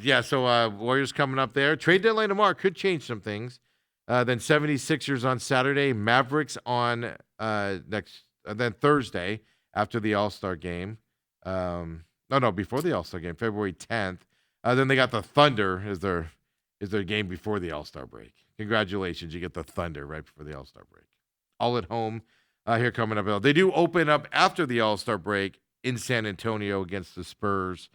Yeah, so Warriors coming up there. Trade deadline tomorrow could change some things. Then 76ers on Saturday, Mavericks on then Thursday after the All-Star game. Before the All-Star game, February 10th. Then they got the Thunder as their game before the All-Star break. Congratulations, you get the Thunder right before the All-Star break. All at home here coming up. They do open up after the All-Star break in San Antonio against the Spurs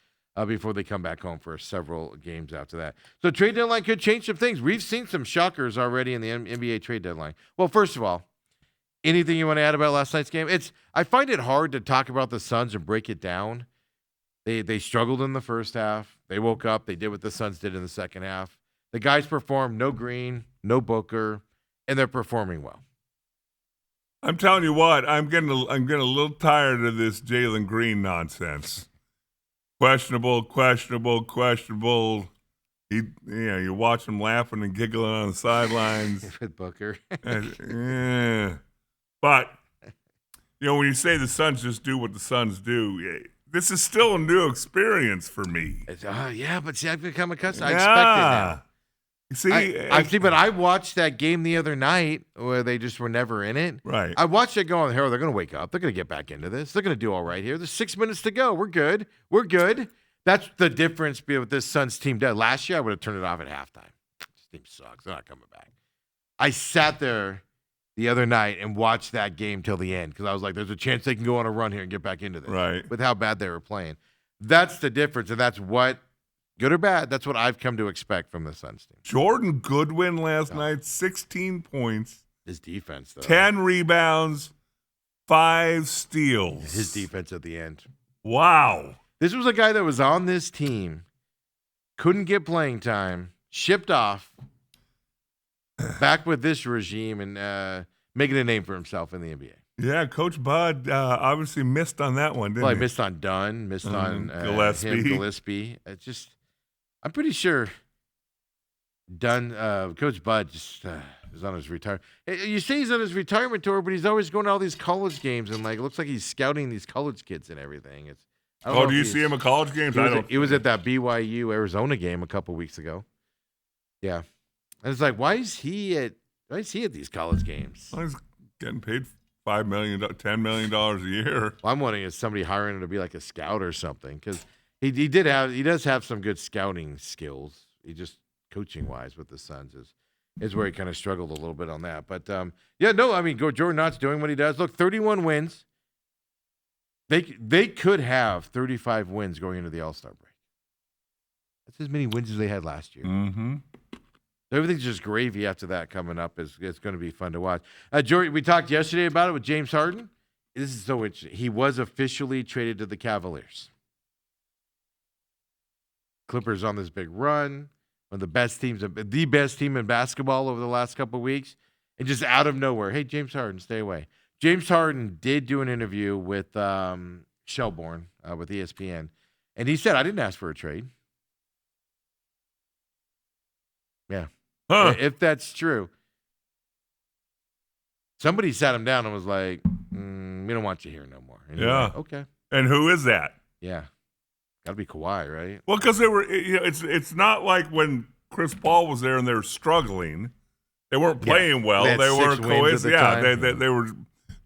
before they come back home for several games after that. So trade deadline could change some things. We've seen some shockers already in the NBA trade deadline. Well, first of all, anything you want to add about last night's game? I find it hard to talk about the Suns and break it down. They struggled in the first half. They woke up. They did what the Suns did in the second half. The guys performed. No Green, no Booker, and they're performing well. I'm telling you what, I'm getting a little tired of this Jalen Green nonsense. Questionable. You watch him laughing and giggling on the sidelines. With Booker. Yeah. But, when you say the Suns just do what the Suns do, this is still a new experience for me. Yeah, but see, I've become accustomed. I expect it now. See, but I watched that game the other night where they just were never in it. Right. I watched it going, Harold, they're going to wake up. They're going to get back into this. They're going to do all right here. There's 6 minutes to go. We're good. That's the difference with this Suns team. Last year, I would have turned it off at halftime. This team sucks. They're not coming back. I sat there the other night and watched that game till the end because I was like, there's a chance they can go on a run here and get back into this. Right. With how bad they were playing. That's the difference, and that's what, good or bad, that's what I've come to expect from the Suns team. Jordan Goodwin last night, 16 points. His defense, though. 10 rebounds, 5 steals. His defense at the end. Wow. This was a guy that was on this team, couldn't get playing time, shipped off, back with this regime, and making a name for himself in the NBA. Yeah, Coach Bud obviously missed on that one, didn't Well, he? I missed on Dunn, missed on Gillespie. I'm pretty sure Dunn, Coach Bud just is on his retirement. You say he's on his retirement tour, but he's always going to all these college games, and it looks like he's scouting these college kids and everything. Do you see him at college games? He was at that BYU Arizona game a couple weeks ago. Yeah, and it's like, why is he at these college games? Well, he's getting paid $5 million, $10 million a year. Well, I'm wondering, is somebody hiring him to be like a scout or something? Because he does have some good scouting skills. He just coaching wise with the Suns is where he kind of struggled a little bit on that. But Jordan Knott's doing what he does. Look, 31 wins. They could have 35 wins going into the All-Star break. That's as many wins as they had last year. Mm-hmm. Everything's just gravy after that coming up. It's going to be fun to watch. Jordan, we talked yesterday about it with James Harden. This is so interesting. He was officially traded to the Cavaliers. Clippers on this big run. One of the best teams, the best team in basketball over the last couple of weeks. And just out of nowhere, hey, James Harden, stay away. James Harden did do an interview with Shelbourne with ESPN, and he said, I didn't ask for a trade. Yeah. Huh. If that's true. Somebody sat him down and was like, We don't want you here no more. And you're Yeah. like, okay. And who is that? Yeah. Got to be Kawhi, right? Well, because they were, it's not like when Chris Paul was there and they were struggling. They weren't playing well. They had They were 6 wins at the time. they were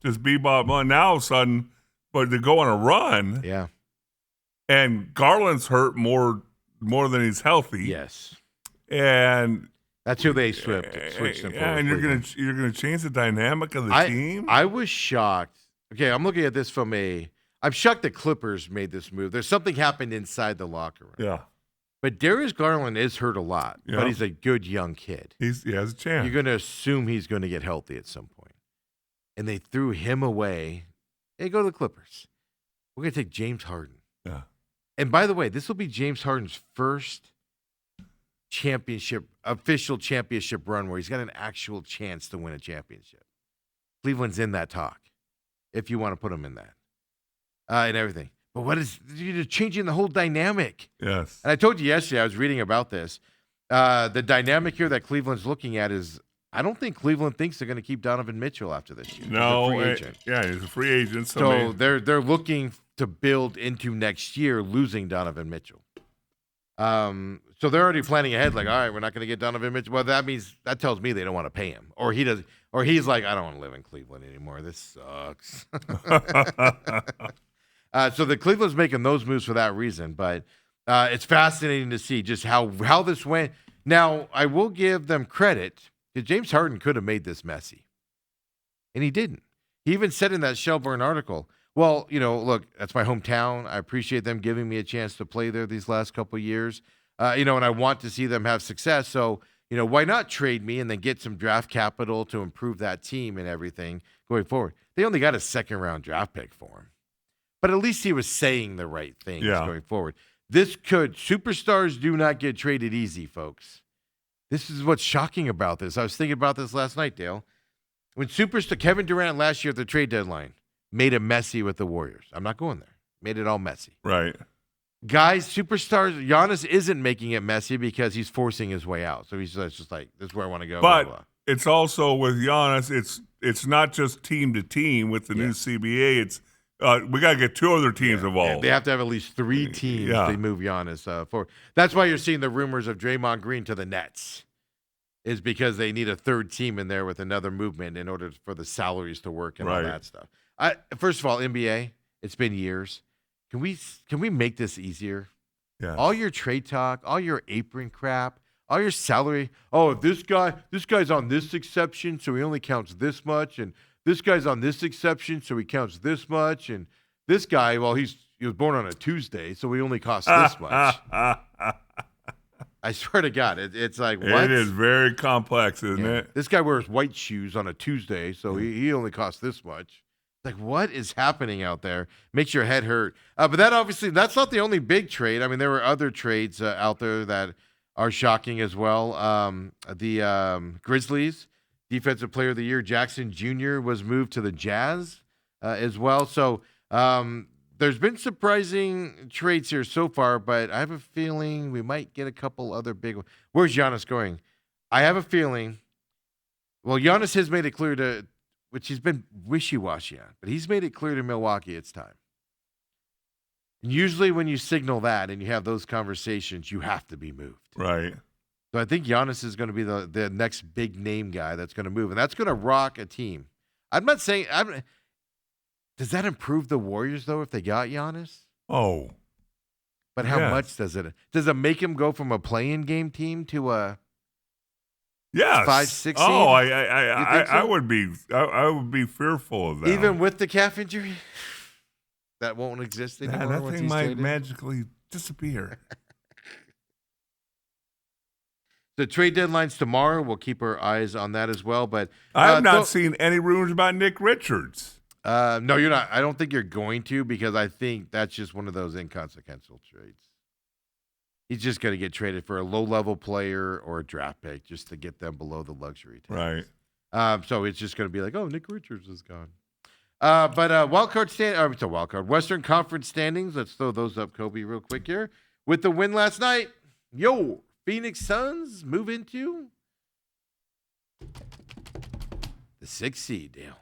just bebop. Now all of a sudden, but they go on a run, Yeah. and Garland's hurt more than he's healthy. Yes. And That's who they switched them for. and you're gonna change the dynamic of the team. I was shocked. Okay, I'm looking at this from I'm shocked the Clippers made this move. There's something happened inside the locker room. Yeah, But Darius Garland is hurt a lot, Yeah. but he's a good young kid. he has a chance. You're going to assume he's going to get healthy at some point. And they threw him away. Hey, go to the Clippers. We're going to take James Harden. Yeah. And by the way, this will be James Harden's first official championship run where he's got an actual chance to win a championship. Cleveland's in that talk, if you want to put him in that, and everything. But you're changing the whole dynamic. Yes. And I told you yesterday, I was reading about this. The dynamic here that Cleveland's looking at is, I don't think Cleveland thinks they're going to keep Donovan Mitchell after this year. No. He's a free agent. Yeah, he's a free agent. So they're looking to build into next year, losing Donovan Mitchell. So they're already planning ahead, like, all right, we're not going to get Donovan Mitchell. Well, that tells me they don't want to pay him, or he's like, I don't want to live in Cleveland anymore. This sucks. So the Cleveland's making those moves for that reason, but it's fascinating to see just how this went. Now, I will give them credit because James Harden could have made this messy, and he didn't. He even said in that Shelburne article, well, look, that's my hometown. I appreciate them giving me a chance to play there these last couple of years, and I want to see them have success. So, why not trade me and then get some draft capital to improve that team and everything going forward? They only got a second-round draft pick for him. But at least he was saying the right things going forward. Superstars do not get traded easy, folks. This is what's shocking about this. I was thinking about this last night, Dale. When Kevin Durant last year at the trade deadline made it messy with the Warriors. I'm not going there. Made it all messy. Right. Guys, superstars, Giannis isn't making it messy because he's forcing his way out. So he's just like, this is where I want to go. But blah, blah. it's also with Giannis, it's not just team to team with the new CBA. It's we got to get 2 other teams involved. They have to have at least 3 teams to move Giannis forward. That's why you're seeing the rumors of Draymond Green to the Nets, is because they need a 3rd team in there with another movement in order for the salaries to work and all that stuff. First of all, NBA, it's been years. Can we make this easier? Yeah. All your trade talk, all your apron crap, all your salary. Oh, this guy's on this exception, so he only counts this much, and this guy's on this exception, so he counts this much, and this guy, well, he was born on a Tuesday, so he only costs this much. I swear to God, it's like, what? It is very complex, isn't it? This guy wears white shoes on a Tuesday, so he only costs this much. Like, what is happening out there? Makes your head hurt. But that's not the only big trade. I mean, there were other trades out there that are shocking as well. The Grizzlies, Defensive Player of the Year, Jackson Jr. was moved to the Jazz as well. So there's been surprising trades here so far, but I have a feeling we might get a couple other big ones. Where's Giannis going? I have a feeling. Well, Giannis has made it clear which he's been wishy-washy on, but he's made it clear to Milwaukee it's time. And usually when you signal that and you have those conversations, you have to be moved. Right. So I think Giannis is going to be the next big name guy that's going to move, and that's going to rock a team. I'm not saying does that improve the Warriors, though, if they got Giannis? Oh. But how much does it? Does it make him go from a play-in game team to a 5-6 seed? Oh, I would be fearful of that. Even with the calf injury? That won't exist anymore. That once thing he's might traded? magically disappear. The trade deadline's tomorrow. We'll keep our eyes on that as well. But I have not seen any rumors about Nick Richards. No, you're not. I don't think you're going to, because I think that's just one of those inconsequential trades. He's just going to get traded for a low-level player or a draft pick just to get them below the luxury tax. Right. So it's just going to be like, oh, Nick Richards is gone. Western Conference standings. Let's throw those up, Kobe, real quick here. With the win last night, Phoenix Suns move into the 6th seed, Dale.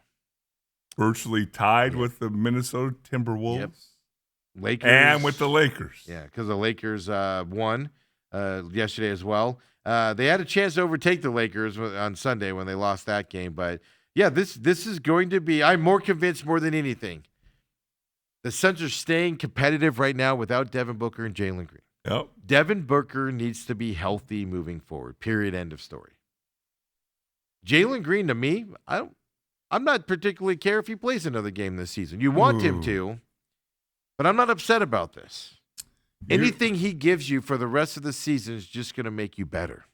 virtually tied with the Minnesota Timberwolves Yep. Lakers and with the Lakers. Yeah, because the Lakers won yesterday as well. They had a chance to overtake the Lakers on Sunday when they lost that game. But, yeah, this is going to be – I'm more convinced more than anything. The Suns are staying competitive right now without Devin Booker and Jalen Green. Yep. Devin Booker needs to be healthy moving forward, period, end of story. Jalen Green, to me, I'm not particularly care if he plays another game this season. You want him to, but I'm not upset about this. Anything he gives you for the rest of the season is just going to make you better,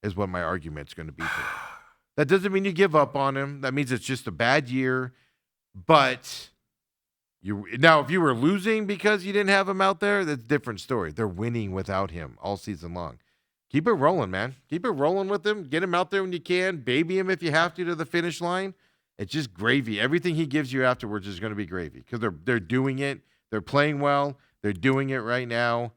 is what my argument's going to be for him. That doesn't mean you give up on him. That means it's just a bad year. But now, if you were losing because you didn't have him out there, that's a different story. They're winning without him all season long. Keep it rolling, man. Keep it rolling with him. Get him out there when you can. Baby him if you have to the finish line. It's just gravy. Everything he gives you afterwards is going to be gravy because they're doing it. They're playing well. They're doing it right now.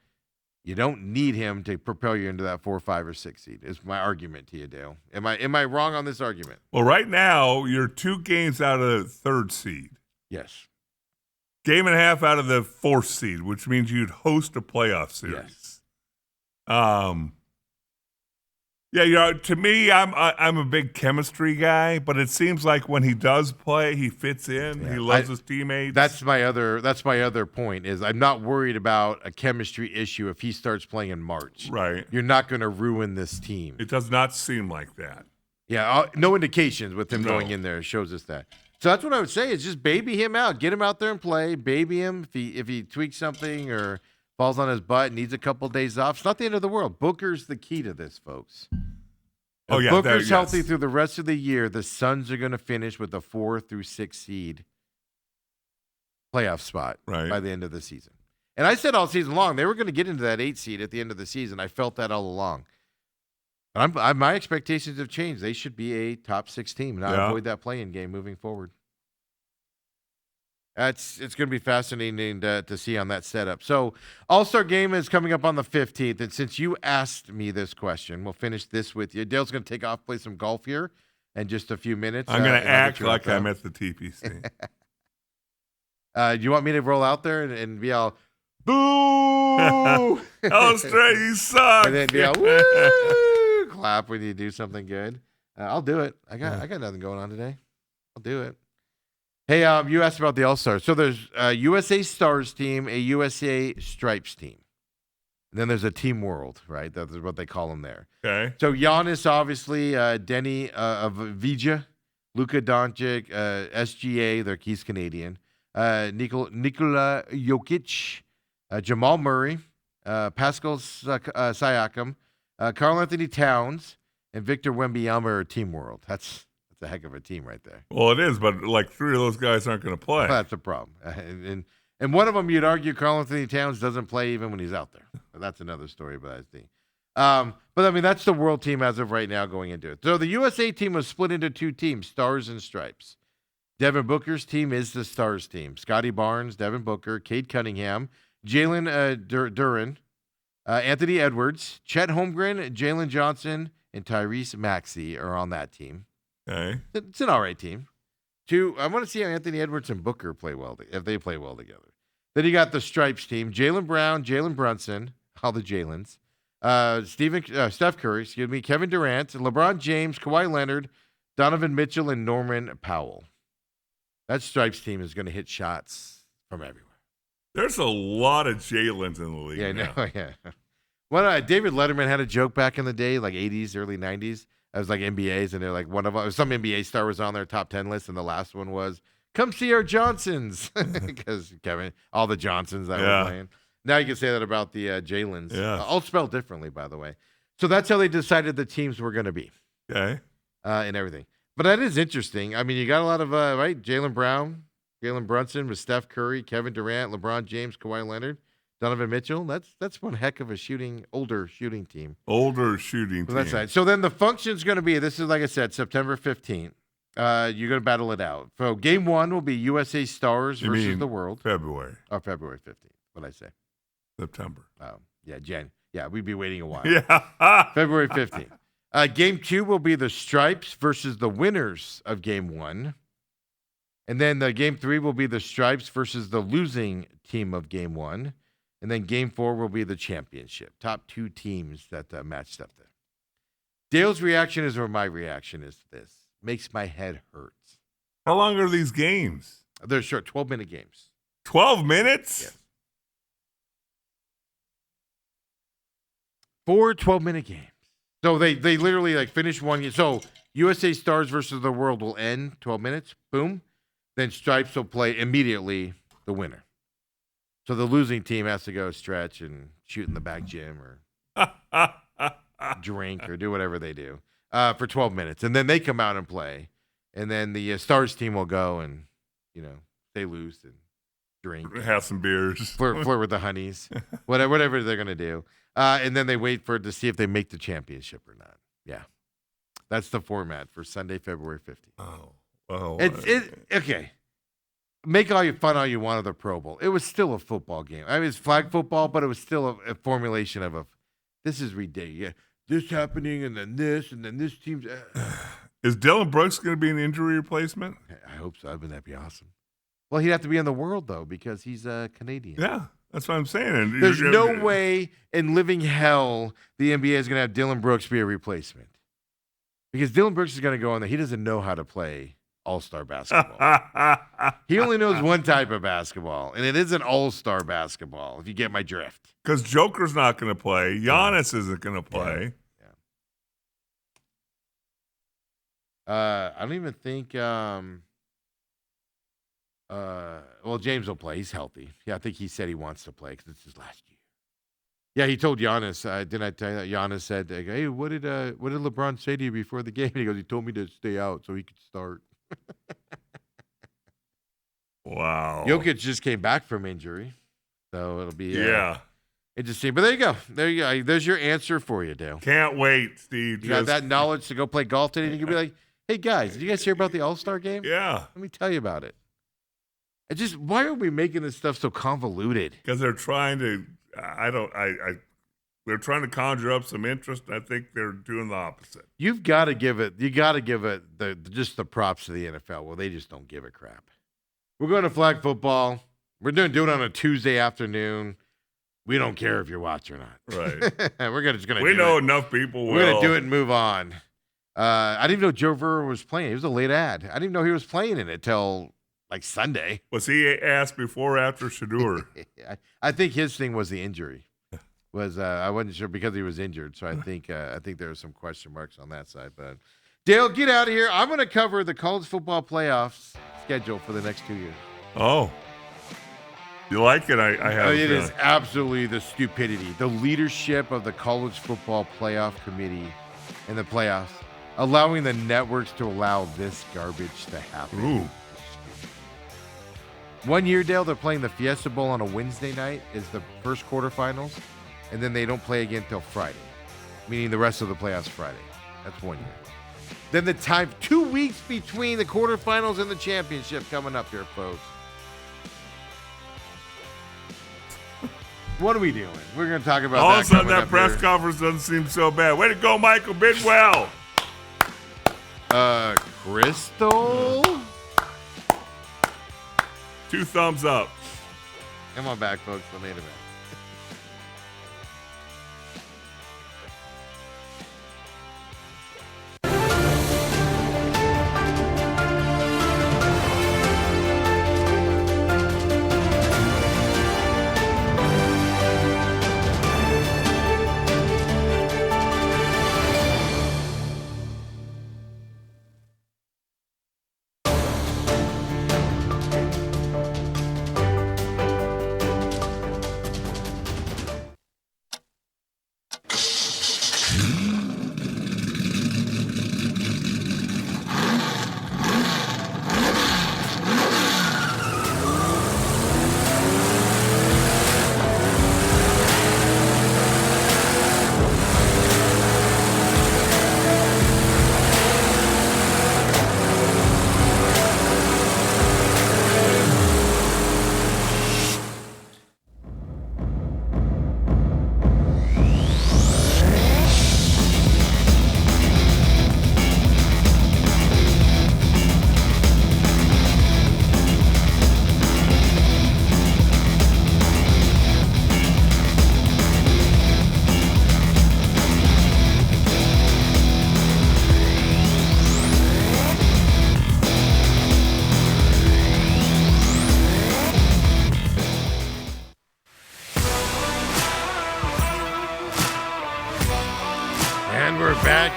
You don't need him to propel you into that 4, 5, or 6 seed. Is my argument to you, Dale. Am I wrong on this argument? Well, right now, you're 2 games out of the 3rd seed. Yes. Game and a half out of the 4th seed, which means you'd host a playoff series. Yes. Yeah, to me, I'm a big chemistry guy, but it seems like when he does play, he fits in. Yeah. He loves his teammates. That's my other point is I'm not worried about a chemistry issue if he starts playing in March. right. You're not going to ruin this team. It does not seem like that. Yeah, no indications with him No. going in there shows us that. So that's what I would say is just baby him out. Get him out there and play. Baby him. If he tweaks something or falls on his butt, needs a couple days off, it's not the end of the world. Booker's the key to this, folks. Oh, If yeah, Booker's yes. healthy through the rest of the year, the Suns are going to finish with a 4 through 6 seed playoff spot Right. by the end of the season. And I said all season long they were going to get into that 8 seed at the end of the season. I felt that all along. But my expectations have changed. They should be a top 6 team, and I Yeah. avoid that play-in game moving forward. It's going to be fascinating to see on that setup. So All-Star Game is coming up on the 15th, and since you asked me this question, we'll finish this with you. Dale's going to take off, play some golf here in just a few minutes. I'm going and to I'll get act you like out I'm there. at the TPC. Do you want me to roll out there and be all, boo? Australia, you suck. And then be all, woo, clap when you do something good. I'll do it. I got nothing going on today. I'll do it. Hey, you asked about the All-Stars. So there's a USA Stars team, a USA Stripes team. And then there's a Team World, right? That's what they call them there. Okay. So Giannis, obviously, Denny Avdija, Luka Doncic, SGA, he's Canadian, Nikola Jokic, Jamal Murray, Pascal Siakam, Karl Anthony Towns, and Victor Wembanyama are Team World. That's a heck of a team right there. Well, it is, but like 3 of those guys aren't going to play. That's a problem. And one of them, you'd argue, Karl Anthony Towns doesn't play even when he's out there. But that's another story. But I mean, that's the world team as of right now going into it. So the USA team was split into 2 teams, Stars and Stripes. Devin Booker's team is the Stars team. Scotty Barnes, Devin Booker, Cade Cunningham, Jalen Duren, Anthony Edwards, Chet Holmgren, Jalen Johnson, and Tyrese Maxey are on that team. Okay. It's an all right team. I want to see how Anthony Edwards and Booker play well, if they play well together. Then you got the Stripes team: Jaylen Brown, Jalen Brunson, all the Jalen's, Steph Curry, Kevin Durant, LeBron James, Kawhi Leonard, Donovan Mitchell, and Norman Powell. That Stripes team is going to hit shots from everywhere. There's a lot of Jalen's in the league Yeah, now. no, yeah. Well, David Letterman had a joke back in the day, like 80s, early 90s. It was like NBAs, and they're like some NBA star was on their top 10 list, and the last one was, come see our Johnsons. Because Kevin, all the Johnsons that were playing. Now you can say that about the Jalen's. Yeah. All spelled differently, by the way. So that's how they decided the teams were going to be Okay. and everything. But that is interesting. I mean, you got a lot of, right, Jaylen Brown, Jalen Brunson with Steph Curry, Kevin Durant, LeBron James, Kawhi Leonard, Donovan Mitchell. That's one heck of a older shooting team. Older shooting So team. that's right. So then the function's going to be, this is, like I said, September 15th. You're going to battle it out. So game 1 will be USA Stars You versus mean the world. February, Oh, February 15th. What'd I say? September. Yeah, Jen. Yeah, we'd be waiting a while. Yeah. February 15th. Game 2 will be the Stripes versus the winners of game 1. And then the game 3 will be the Stripes versus the losing team of game 1. And then game 4 will be the championship. Top 2 teams that matched up there. Dale's reaction is where my reaction is to this. Makes my head hurt. How long are these games? They're short, 12-minute games. 12 minutes? Yes. 4 12-minute games. So they literally like finish one game. So USA Stars versus the World will end 12 minutes. Boom. Then Stripes will play immediately the winner. So the losing team has to go stretch and shoot in the back gym or drink or do whatever they do for 12 minutes. And then they come out and play. And then the Stars team will go and, stay loose and drink. Have some beers. Flirt with the honeys. Whatever they're going to do. And then they wait for it to see if they make the championship or not. Yeah. That's the format for Sunday, February 15th. Oh. Okay. Make fun all you want of the Pro Bowl. It was still a football game. I mean, it's flag football, but it was still a formulation of this is ridiculous. Yeah, this happening and then this team's. Is Dylan Brooks going to be an injury replacement? I hope so. I mean, that'd be awesome. Well, he'd have to be in the world, though, because he's Canadian. Yeah, that's what I'm saying. There's no way in living hell the NBA is going to have Dylan Brooks be a replacement. Because Dylan Brooks is going to go in there. He doesn't know how to play all-star basketball. He only knows one type of basketball, and it isn't all-star basketball, if you get my drift. Because Joker's not going to play. Giannis isn't going to play. I don't even think James will play. He's healthy. Yeah, I think he said he wants to play because it's his last year. Yeah, he told Giannis. Didn't I tell you that? Giannis said, "Hey, what did LeBron say to you before the game?" He goes, "He told me to stay out so he could start." Wow. Jokic just came back from injury, so it'll be yeah interesting. But there you go. There you go. There's your answer for you, Dale. Can't wait, Steve. You got that knowledge to go play golf today, and you can be like, "Hey guys, did you guys hear about the All-Star game? Yeah. Let me tell you about it." Why are we making this stuff so convoluted? Because they're trying to. They're trying to conjure up some interest. And I think they're doing the opposite. You got to give it the props to the NFL. Well, they just don't give a crap. We're going to flag football. We're going to do it on a Tuesday afternoon. We don't care if you're watching or not. Right. We're just going to. We know enough people will. We're going to do it and move on. I didn't even know Joe Burrow was playing. It was a late ad. I didn't even know he was playing in it till like Sunday. Was he asked before or after Shedeur? I think his thing was the injury. I wasn't sure because he was injured, so I think there were some question marks on that side. But Dale, get out of here. I'm going to cover the college football playoffs schedule for the next 2 years. Oh, you like it? I have. It is absolutely the stupidity, the leadership of the college football playoff committee in the playoffs, allowing the networks to allow this garbage to happen. Ooh. 1 year, Dale, they're playing the Fiesta Bowl on a Wednesday night is the first quarterfinals, and then they don't play again till Friday, meaning the rest of the playoffs Friday. That's 1 year. Then the time, 2 weeks between the quarterfinals and the championship coming up here, folks. What are we doing? We're going to talk about all that. All of a sudden, coming that press here. conference doesn't seem so bad. Way to go, Michael Bidwell. Crystal? 2 thumbs up. Come on back, folks. The main event.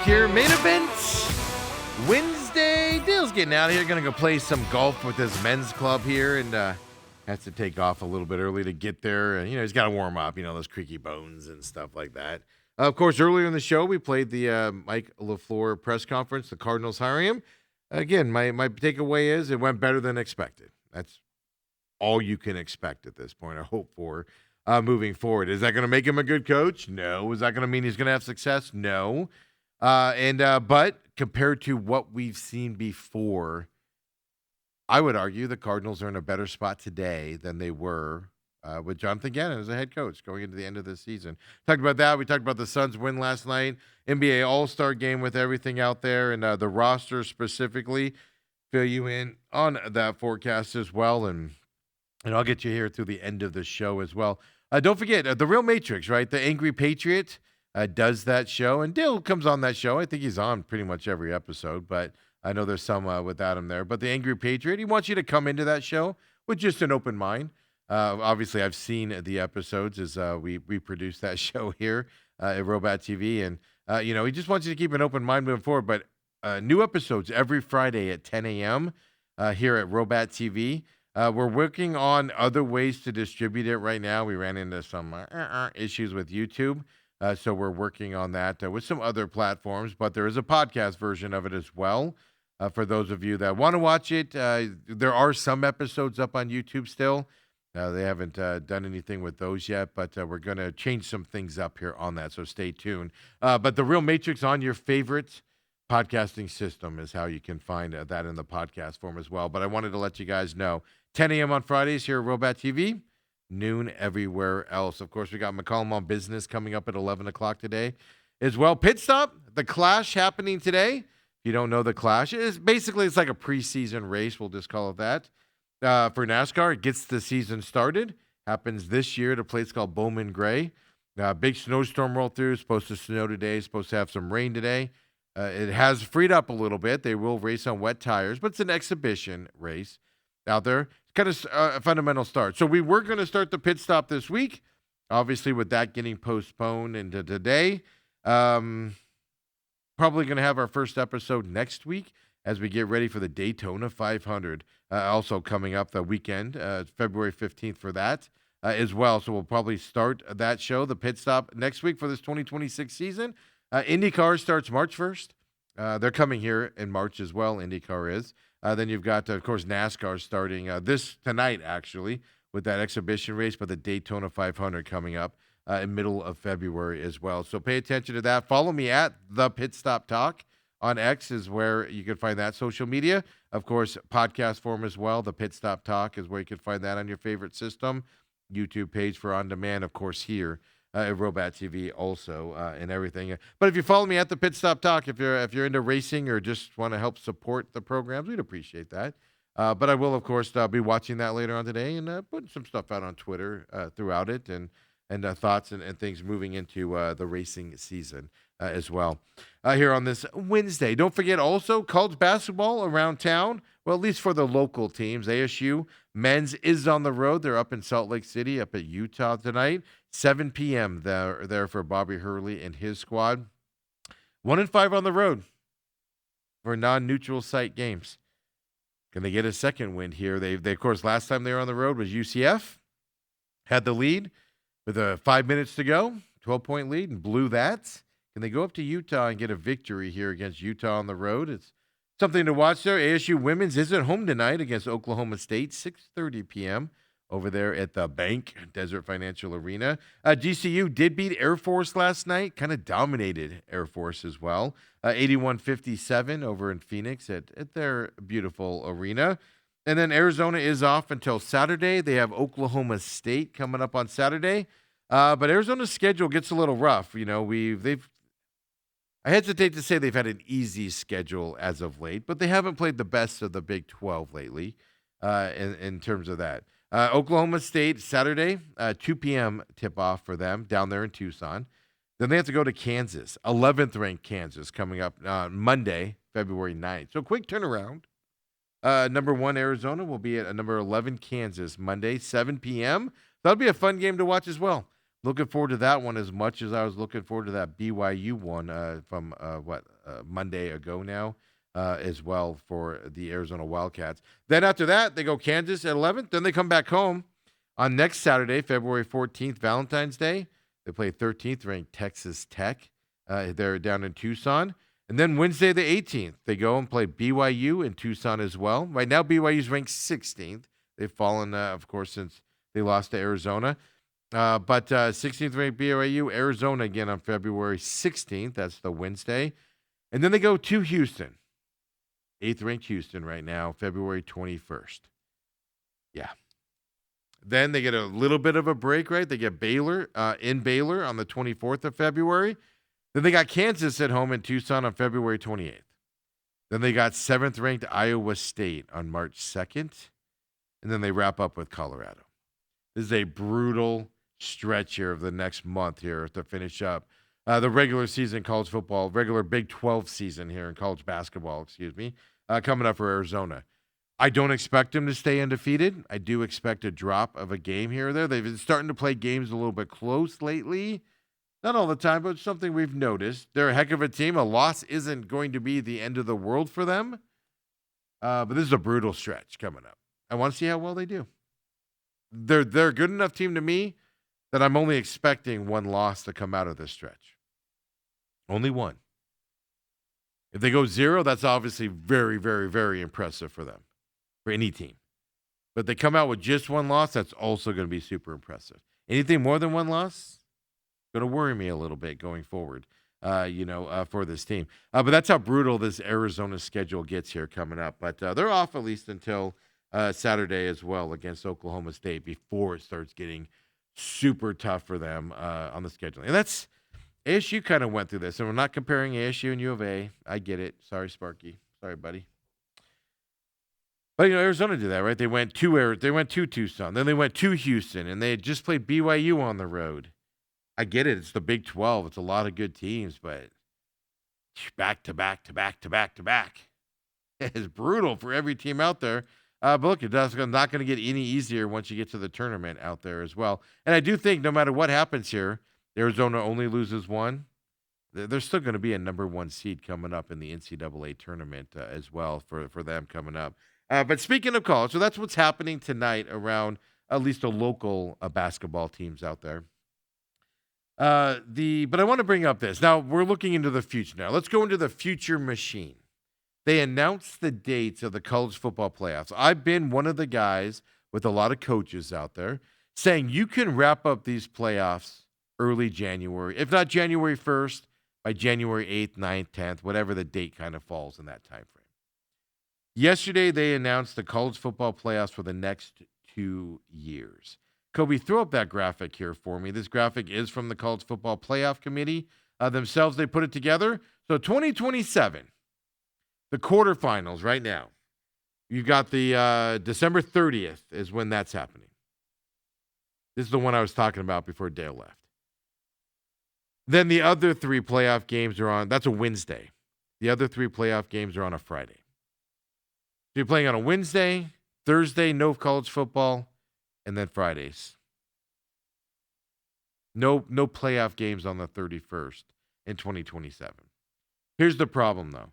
here. Main event Wednesday. Dale's getting out of here. Going to go play some golf with his men's club here, and has to take off a little bit early to get there. And, he's got to warm up, those creaky bones and stuff like that. Of course, earlier in the show, we played the Mike LaFleur press conference, the Cardinals hiring him. Again, my takeaway is it went better than expected. That's all you can expect at this point or hope for moving forward. Is that going to make him a good coach? No. Is that going to mean he's going to have success? No. But compared to what we've seen before, I would argue the Cardinals are in a better spot today than they were with Jonathan Gannon as a head coach going into the end of the season. Talked about that. We talked about the Suns' win last night, NBA All-Star game with everything out there, and the roster specifically. Fill you in on that forecast as well, and I'll get you here through the end of the show as well. Don't forget, The Real Matrix, right? The Angry Patriot does that show, and Dale comes on that show. I think he's on pretty much every episode, but I know there's some without him there. But The Angry Patriot, he wants you to come into that show with just an open mind. Obviously, I've seen the episodes as we produce that show here at Robot TV, and he just wants you to keep an open mind moving forward. But new episodes every Friday at 10 a.m. Here at Robot TV. We're working on other ways to distribute it right now. We ran into some issues with YouTube, so we're working on that with some other platforms. But there is a podcast version of it as well. For those of you that want to watch it, there are some episodes up on YouTube still. They haven't done anything with those yet, but we're going to change some things up here on that, so stay tuned. But The Real Matrix on your favorite podcasting system is how you can find that in the podcast form as well. But I wanted to let you guys know, 10 a.m. on Fridays here at Robot TV, noon everywhere else. Of course, we got McCollum on Business coming up at 11 o'clock today as well. Pit Stop, the Clash happening today. If you don't know the Clash, it's like a preseason race, we'll just call it that. For NASCAR, it gets the season started. Happens this year at a place called Bowman Gray. Big snowstorm rolled through. Supposed to snow today. Supposed to have some rain today. It has freed up a little bit. They will race on wet tires, but it's an exhibition race out there. It's kind of a fundamental start. So we were going to start the pit stop this week. Obviously, with that getting postponed into today. Probably going to have our first episode next week as we get ready for the Daytona 500. Also coming up the weekend, February 15th for that as well. So we'll probably start that show, the pit stop, next week for this 2026 season. IndyCar starts March 1st. They're coming here in March as well, IndyCar is. Then you've got, of course, NASCAR starting tonight, actually, with that exhibition race, but the Daytona 500 coming up in middle of February as well. So pay attention to that. Follow me at The Pit Stop Talk. On X is where you can find that social media. Of course, podcast form as well. The Pit Stop Talk is where you can find that on your favorite system. YouTube page for on demand, of course, here at Robot TV also and everything. But if you follow me at the Pit Stop Talk, if you're into racing or just want to help support the programs, we'd appreciate that. But I will, of course, be watching that later on today and putting some stuff out on Twitter throughout it and thoughts and things moving into the racing season as well here on this Wednesday. Don't forget also college basketball around town. Well, at least for the local teams. ASU men's is on the road. They're up in Salt Lake City, up at Utah tonight. 7 p.m. there for Bobby Hurley and his squad. 1-5 on the road for non-neutral site games. Can they get a second win here? They of course, last time they were on the road was UCF. Had the lead with 5 minutes to go, 12-point lead, and blew that. Can they go up to Utah and get a victory here against Utah on the road? It's something to watch there. ASU women's is at home tonight against Oklahoma State, 6:30 p.m. over there at the Bank Desert Financial Arena. GCU did beat Air Force last night, kind of dominated Air Force as well. 81-57 over in Phoenix at their beautiful arena. And then Arizona is off until Saturday. They have Oklahoma State coming up on Saturday. But Arizona's schedule gets a little rough. I hesitate to say they've had an easy schedule as of late, but they haven't played the best of the Big 12 lately in terms of that. Oklahoma State, Saturday, 2 p.m. tip-off for them down there in Tucson. Then they have to go to Kansas, 11th ranked Kansas, coming up Monday, February 9th. So quick turnaround. Number 1, Arizona will be at number 11, Kansas, Monday, 7 p.m. That'll be a fun game to watch as well. Looking forward to that one as much as I was looking forward to that BYU one from Monday ago now as well for the Arizona Wildcats. Then after that, they go Kansas at 11th. Then they come back home on next Saturday, February 14th, Valentine's Day. They play 13th ranked Texas Tech. They're down in Tucson. And then Wednesday the 18th, they go and play BYU in Tucson as well. Right now, BYU's ranked 16th. They've fallen, of course, since they lost to Arizona. But 16th ranked BYU, Arizona again on February 16th. That's the Wednesday. And then they go to Houston. 8th ranked Houston right now, February 21st. Yeah. Then they get a little bit of a break, right? They get Baylor in Baylor on the 24th of February. Then they got Kansas at home in Tucson on February 28th. Then they got 7th ranked Iowa State on March 2nd. And then they wrap up with Colorado. This is a brutal stretch here of the next month here to finish up the regular season college football, regular Big 12 season here in college basketball, coming up for Arizona. I don't expect them to stay undefeated. I do expect a drop of a game here or there. They've been starting to play games a little bit close lately. Not all the time, but it's something we've noticed. They're a heck of a team. A loss isn't going to be the end of the world for them. But this is a brutal stretch coming up. I want to see how well they do. They're a good enough team to me that I'm only expecting one loss to come out of this stretch. Only one. If they go 0, that's obviously very, very, very impressive for them, for any team. But if they come out with just one loss, that's also going to be super impressive. Anything more than one loss, going to worry me a little bit going forward, for this team. But that's how brutal this Arizona schedule gets here coming up. But they're off at least until Saturday as well against Oklahoma State before it starts getting super tough for them on the scheduling. And that's ASU kind of went through this. And we're not comparing ASU and U of A. I get it. Sorry, Sparky. Sorry, buddy. But Arizona did that, right? They went to Tucson, then they went to Houston, and they had just played BYU on the road. I get it. It's the Big 12. It's a lot of good teams, but back to back to back to back to back. It's brutal for every team out there. But look, it's not going to get any easier once you get to the tournament out there as well. And I do think no matter what happens here, Arizona only loses one. There's still going to be a number 1 seed coming up in the NCAA tournament as well for them coming up. But speaking of college, so that's what's happening tonight around at least the local basketball teams out there. But I want to bring up this. Now, we're looking into the future now. Let's go into the future machine. They announced the dates of the college football playoffs. I've been one of the guys with a lot of coaches out there saying you can wrap up these playoffs early January, if not January 1st, by January 8th, 9th, 10th, whatever the date kind of falls in that time frame. Yesterday, they announced the college football playoffs for the next 2 years. Kobe, throw up that graphic here for me. This graphic is from the College Football Playoff Committee themselves. They put it together. So 2027, the quarterfinals right now. You got the December 30th is when that's happening. This is the one I was talking about before Dale left. Then the other 3 playoff games are on, that's a Wednesday. The other 3 playoff games are on a Friday. So you're playing on a Wednesday, Thursday, no college football, and then Fridays. No playoff games on the 31st in 2027. Here's the problem, though.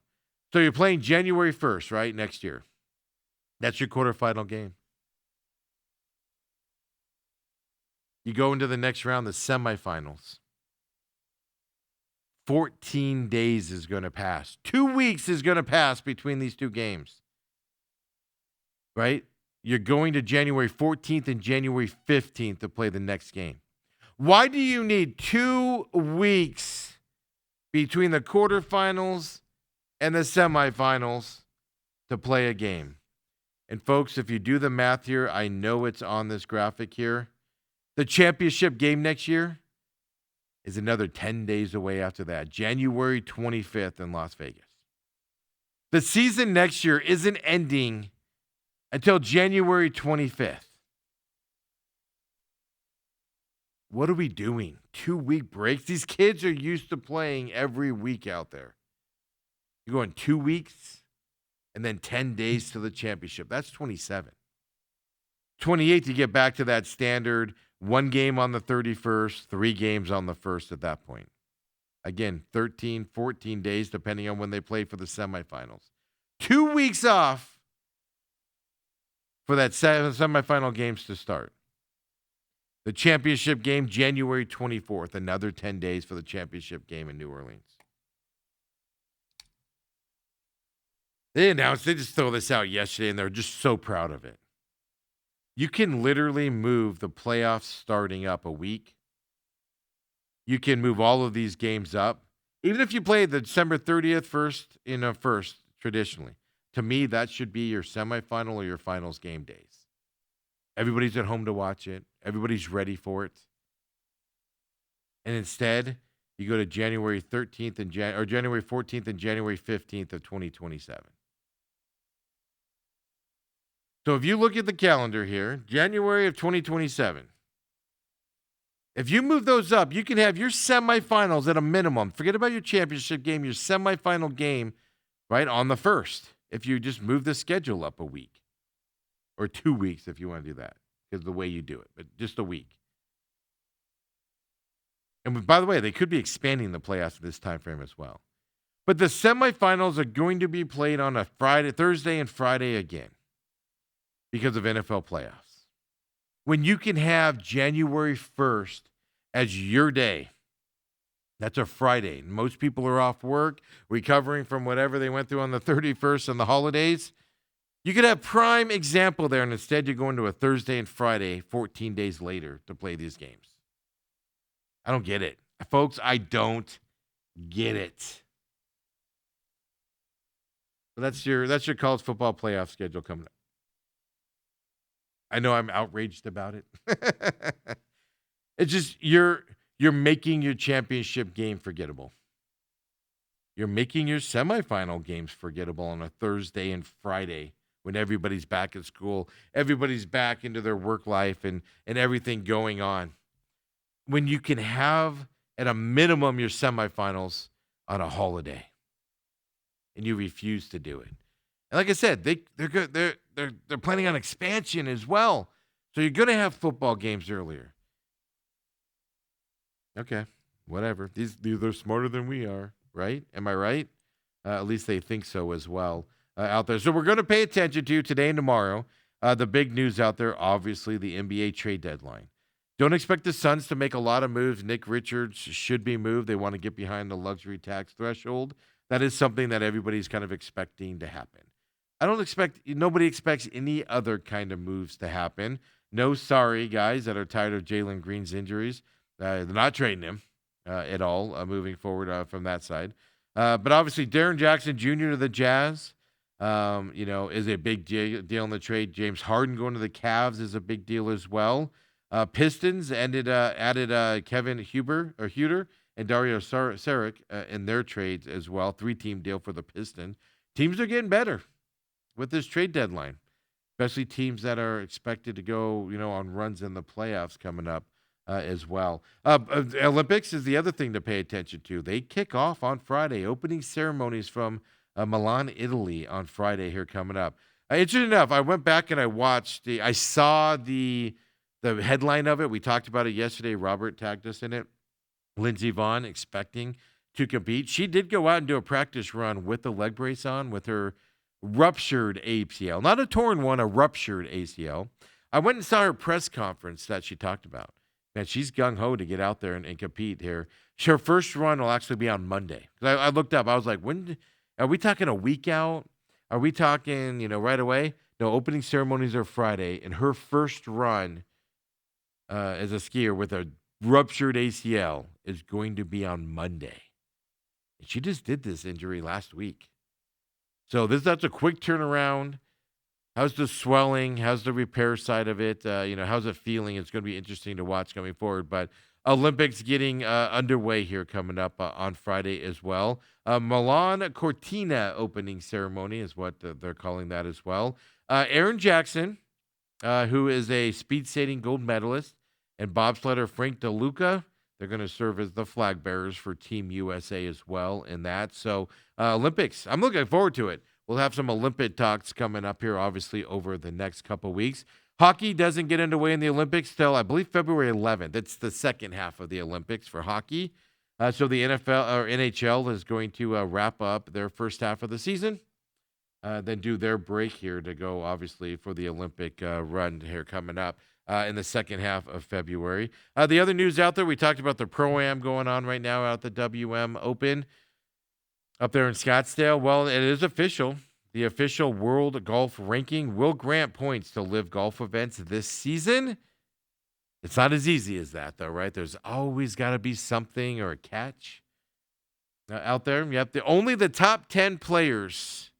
So you're playing January 1st, right, next year. That's your quarterfinal game. You go into the next round, the semifinals. 14 days is going to pass. 2 weeks is going to pass between these 2 games. Right? You're going to January 14th and January 15th to play the next game. Why do you need 2 weeks between the quarterfinals and the semifinals to play a game? And folks, if you do the math here, I know it's on this graphic here. The championship game next year is another 10 days away after that, January 25th in Las Vegas. The season next year isn't ending until January 25th. What are we doing? 2-week breaks? These kids are used to playing every week out there. You're going 2 weeks and then 10 days to the championship. That's 27. 28th, you get back to that standard 1 game on the 31st, 3 games on the 1st at that point. Again, 13, 14 days, depending on when they play for the semifinals. 2 weeks off for that semifinal games to start. The championship game, January 24th, another 10 days for the championship game in New Orleans. They just throw this out yesterday, and they're just so proud of it. You can literally move the playoffs starting up a week. You can move all of these games up. Even if you play the December 30th first, traditionally. To me, that should be your semifinal or your finals game days. Everybody's at home to watch it. Everybody's ready for it. And instead, you go to January 13th or January 14th and January 15th of 2027. So if you look at the calendar here, January of 2027, if you move those up, you can have your semifinals at a minimum. Forget about your championship game, your semifinal game, right, on the 1st. If you just move the schedule up a week or 2 weeks if you want to do that, because of the way you do it, but just a week. And by the way, they could be expanding the playoffs at this time frame as well. But the semifinals are going to be played on a Thursday and Friday again because of NFL playoffs. When you can have January 1st as your day, that's a Friday. Most people are off work, recovering from whatever they went through on the 31st and the holidays. You could have prime example there, and instead you're going to a Thursday and Friday 14 days later to play these games. I don't get it. Folks, I don't get it. But that's your college football playoff schedule coming up. I know I'm outraged about it. It's just you're making your championship game forgettable. You're making your semifinal games forgettable on a Thursday and Friday when everybody's back at school, everybody's back into their work life and everything going on. When you can have, at a minimum, your semifinals on a holiday, and you refuse to do it. And like I said, they're planning on expansion as well, so you're going to have football games earlier. Okay, whatever. They're smarter than we are, right? Am I right? At least they think so as well out there. So we're going to pay attention to today and tomorrow. The big news out there, obviously, the NBA trade deadline. Don't expect the Suns to make a lot of moves. Nick Richards should be moved. They want to get behind the luxury tax threshold. That is something that everybody's kind of expecting to happen. Nobody expects any other kind of moves to happen. No, sorry, guys that are tired of Jalen Green's injuries. They're not trading him at all moving forward from that side. But obviously, Darren Jackson Jr. to the Jazz, is a big deal in the trade. James Harden going to the Cavs is a big deal as well. Pistons added Kevin Huerter and Dario Saric in their trades as well. 3-team deal for the Pistons. Teams are getting better with this trade deadline, especially teams that are expected to go, on runs in the playoffs coming up as well. Olympics is the other thing to pay attention to. They kick off on Friday. Opening ceremonies from Milan, Italy on Friday here coming up. Interesting enough, I went back and I saw the headline of it. We talked about it yesterday. Robert tagged us in it. Lindsey Vonn expecting to compete. She did go out and do a practice run with the leg brace on with her ruptured ACL. Not a torn one, a ruptured ACL. I went and saw her press conference that she talked about. Man, she's gung-ho to get out there and compete here. Her first run will actually be on Monday. I looked up. I was like, when are we talking a week out? Are we talking, right away? No, opening ceremonies are Friday, and her first run as a skier with a ruptured ACL is going to be on Monday. And she just did this injury last week. So that's a quick turnaround. How's the swelling? How's the repair side of it? How's it feeling? It's going to be interesting to watch coming forward. But Olympics getting underway here coming up on Friday as well. Milan Cortina opening ceremony is what they're calling that as well. Aaron Jackson, who is a speed skating gold medalist, and bobsledder Frank DeLuca, they're going to serve as the flag bearers for Team USA as well in that. So Olympics, I'm looking forward to it. We'll have some Olympic talks coming up here, obviously, over the next couple weeks. Hockey doesn't get underway in the Olympics till, I believe, February 11th. It's the second half of the Olympics for hockey. So the NFL or NHL is going to wrap up their first half of the season, then do their break here to go, obviously, for the Olympic run here coming up in the second half of February. The other news out there, we talked about the Pro-Am going on right now out at the WM Open up there in Scottsdale. Well, it is official. The official World Golf Ranking will grant points to live golf events this season. It's not as easy as that, though, right? There's always got to be something or a catch out there. Yep, only the top 10 players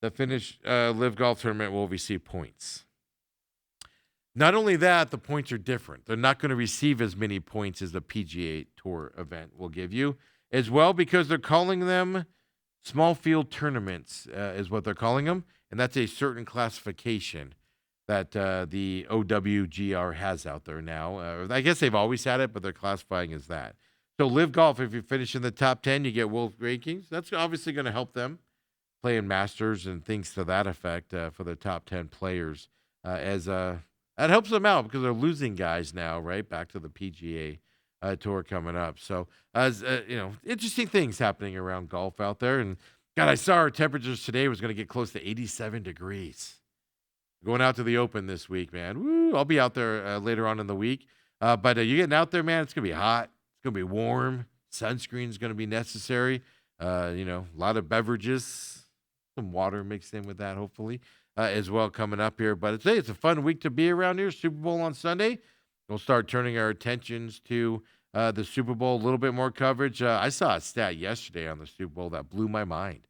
that finish live golf tournament will receive points. Not only that, the points are different. They're not going to receive as many points as the PGA Tour event will give you, as well, because they're calling them small field tournaments is what they're calling them, and that's a certain classification that the OWGR has out there now. I guess they've always had it, but they're classifying as that. So Live Golf, if you finish in the top 10, you get world rankings. That's obviously going to help them playing Masters and things to that effect for the top 10 players. That helps them out because they're losing guys now, right, back to the PGA Tour coming up. So, interesting things happening around golf out there. And, God, I saw our temperatures today was going to get close to 87 degrees. Going out to the Open this week, man. Woo, I'll be out there later on in the week. But you're getting out there, man, it's going to be hot. It's going to be warm. Sunscreen is going to be necessary. A lot of beverages, some water mixed in with that, hopefully, as well coming up here. But it's a fun week to be around here. Super Bowl on Sunday. We'll start turning our attentions to the Super Bowl, a little bit more coverage. I saw a stat yesterday on the Super Bowl that blew my mind.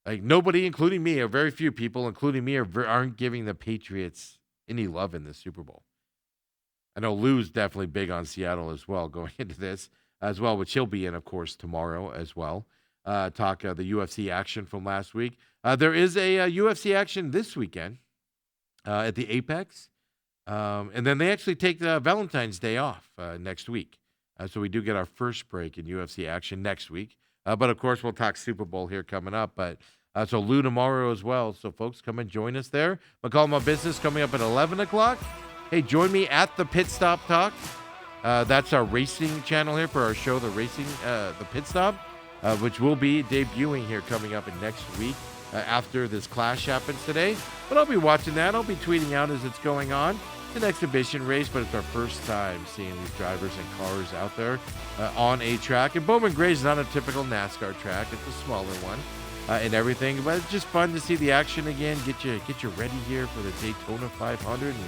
Like, nobody, including me, or very few people, including me, aren't giving the Patriots any love in the Super Bowl. I know Lou's definitely big on Seattle as well going into this as well, which he'll be in, of course, tomorrow as well. Talk the UFC action from last week. There is a UFC action this weekend at the Apex. And then they actually take the Valentine's Day off next week. So we do get our first break in UFC action next week. But, of course, we'll talk Super Bowl here coming up. But so Lou tomorrow as well. So, folks, come and join us there. McCall My Business coming up at 11 o'clock. Hey, join me at the Pit Stop Talk. That's our racing channel here for our show, the Pit Stop, which will be debuting here coming up in next week after this clash happens today. But I'll be watching that. I'll be tweeting out as it's going on. It's an exhibition race, but it's our first time seeing these drivers and cars out there on a track. And Bowman Gray is not a typical NASCAR track. It's a smaller one and everything. But it's just fun to see the action again. Get you ready here for the Daytona 500 and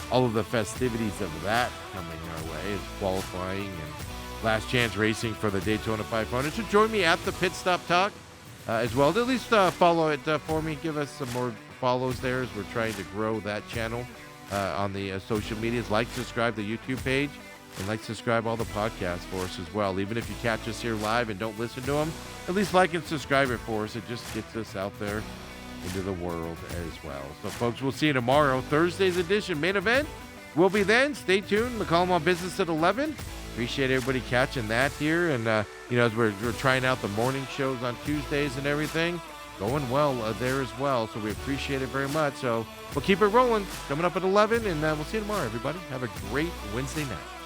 all of the festivities of that coming our way as qualifying and last chance racing for the Daytona 500. So join me at the Pit Stop Talk as well. At least follow it for me. Give us some more follows there as we're trying to grow that channel on the social medias. Like, subscribe the YouTube page, and subscribe all the podcasts for us as well. Even if you catch us here live and don't listen to them, at least like and subscribe it for us. It just gets us out there into the world as well. So, folks, we'll see you tomorrow. Thursday's edition, main event, will be then. Stay tuned. McCall My Business at 11. Appreciate everybody catching that here. And, as we're trying out the morning shows on Tuesdays and everything, going well there as well. So we appreciate it very much. So we'll keep it rolling. Coming up at 11, and we'll see you tomorrow, everybody. Have a great Wednesday night.